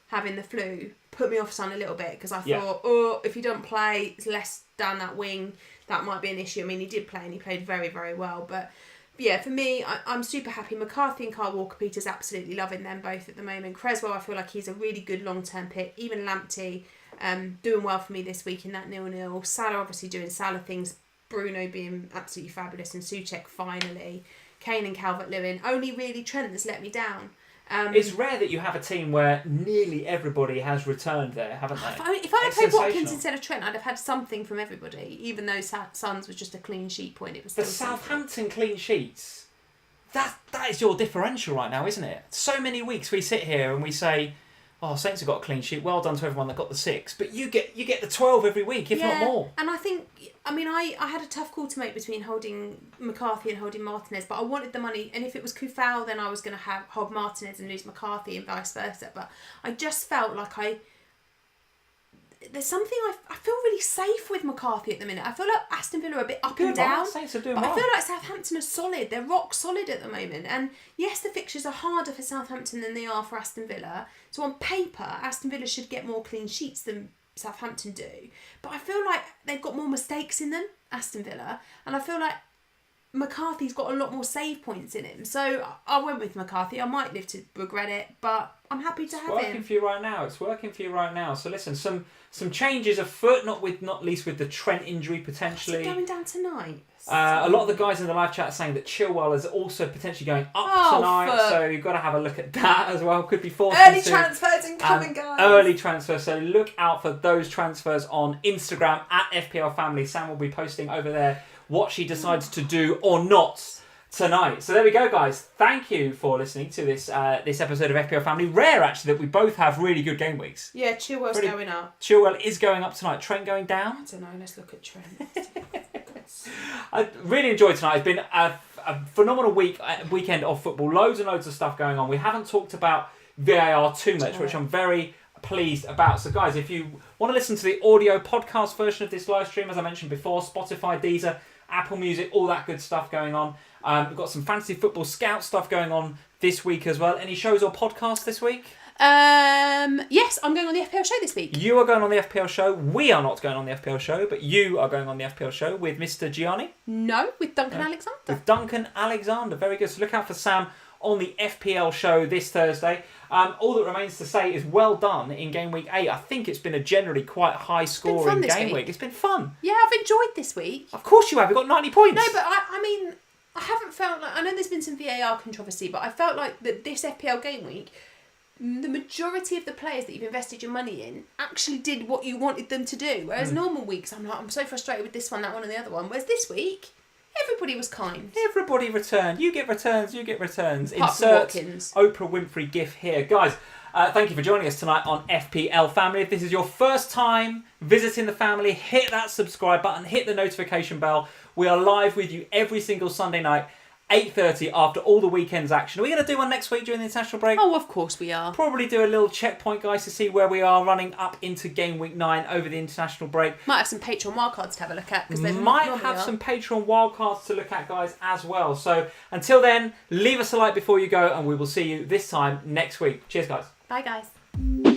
Speaker 2: having the flu put me off Son a little bit because I thought, if he don't play, it's less down that wing, that might be an issue. I mean, he did play and he played very, very well, but yeah, for me, I'm super happy. McCarthy and Kyle Walker-Peters, absolutely loving them both at the moment. Cresswell, I feel like he's a really good long-term pick. Even Lamptey, doing well for me this week in that 0-0. Salah obviously doing Salah things. Bruno being absolutely fabulous. And Soucek finally. Kane and Calvert-Lewin. Only really Trent that's let me down.
Speaker 1: It's rare that you have a team where nearly everybody has returned there, haven't they?
Speaker 2: If I had played Watkins instead of Trent, I'd have had something from everybody. Even though Sons was just a clean sheet point, it was still
Speaker 1: the Southampton clean sheets. That is your differential right now, isn't it? So many weeks we sit here and we say, "Oh, Saints have got a clean sheet. Well done to everyone that got the 6." But you get the 12 every week, if not more.
Speaker 2: And I think, I had a tough call to make between holding McCarthy and holding Martinez, but I wanted the money. And if it was Kufal, then I was going to hold Martinez and lose McCarthy and vice versa. But I just felt like there's something I feel really safe with McCarthy at the minute. I feel like Aston Villa are a bit up and down.
Speaker 1: Saints are doing
Speaker 2: but
Speaker 1: well.
Speaker 2: I feel like Southampton are solid. They're rock solid at the moment. And yes, the fixtures are harder for Southampton than they are for Aston Villa. So on paper, Aston Villa should get more clean sheets than Southampton do. But I feel like they've got more mistakes in them, Aston Villa. And I feel like McCarthy's got a lot more save points in him. So I went with McCarthy. I might live to regret it, but I'm happy to have him.
Speaker 1: It's working for you right now. It's working for you right now. So listen, some changes afoot, not least with the Trent injury potentially.
Speaker 2: Is it going down tonight?
Speaker 1: A lot of the guys in the live chat are saying that Chilwell is also potentially going up tonight, so you've got to have a look at that as well. Could be forced
Speaker 2: early transfers incoming, guys.
Speaker 1: Early transfers, so look out for those transfers on Instagram at FPL Family. Sam will be posting over there what she decides to do or not tonight. So there we go, guys. Thank you for listening to this episode of FPL Family. Rare, actually, that we both have really good game weeks.
Speaker 2: Yeah, Chilwell's going up.
Speaker 1: Chilwell is going up tonight. Trent going down?
Speaker 2: I don't know. Let's look at Trent.
Speaker 1: I really enjoyed tonight. It's been a phenomenal weekend of football. Loads and loads of stuff going on. We haven't talked about VAR too much, which I'm very pleased about. So guys, if you want to listen to the audio podcast version of this live stream, as I mentioned before, Spotify, Deezer, Apple Music, all that good stuff going on. We've got some fantasy football scout stuff going on this week as well. Any shows or podcasts this week?
Speaker 2: Yes, I'm going on the FPL show this week.
Speaker 1: You are going on the FPL show. We are not going on the FPL show, but you are going on the FPL show with Mr. Gianni.
Speaker 2: No, with Duncan Alexander.
Speaker 1: With Duncan Alexander. Very good. So look out for Sam on the FPL show this Thursday. All that remains to say is well done in Game Week 8. I think it's been a generally quite high scoring Game Week. It's been fun.
Speaker 2: Yeah, I've enjoyed this week.
Speaker 1: Of course you have. You've got 90 points.
Speaker 2: No, but I mean, I haven't felt like... I know there's been some VAR controversy, but I felt like that this FPL Game Week, the majority of the players that you've invested your money in actually did what you wanted them to do. Whereas normal weeks, I'm so frustrated with this one, that one and the other one. Whereas this week, everybody was kind.
Speaker 1: Everybody returned. You get returns.
Speaker 2: Apart from Watkins.
Speaker 1: Oprah Winfrey gif here. Guys, thank you for joining us tonight on FPL Family. If this is your first time visiting the family, hit that subscribe button, hit the notification bell. We are live with you every single Sunday night, 8:30 after all the weekend's action. Are we going to do one next week during the international break?
Speaker 2: Oh, of course we are.
Speaker 1: Probably do a little checkpoint, guys, to see where we are running up into Game Week 9 over the international break.
Speaker 2: Might have some Patreon wildcards to have a look at.
Speaker 1: Might have some Patreon wildcards to look at, guys, as well. So until then, leave us a like before you go, and we will see you this time next week. Cheers, guys.
Speaker 2: Bye, guys.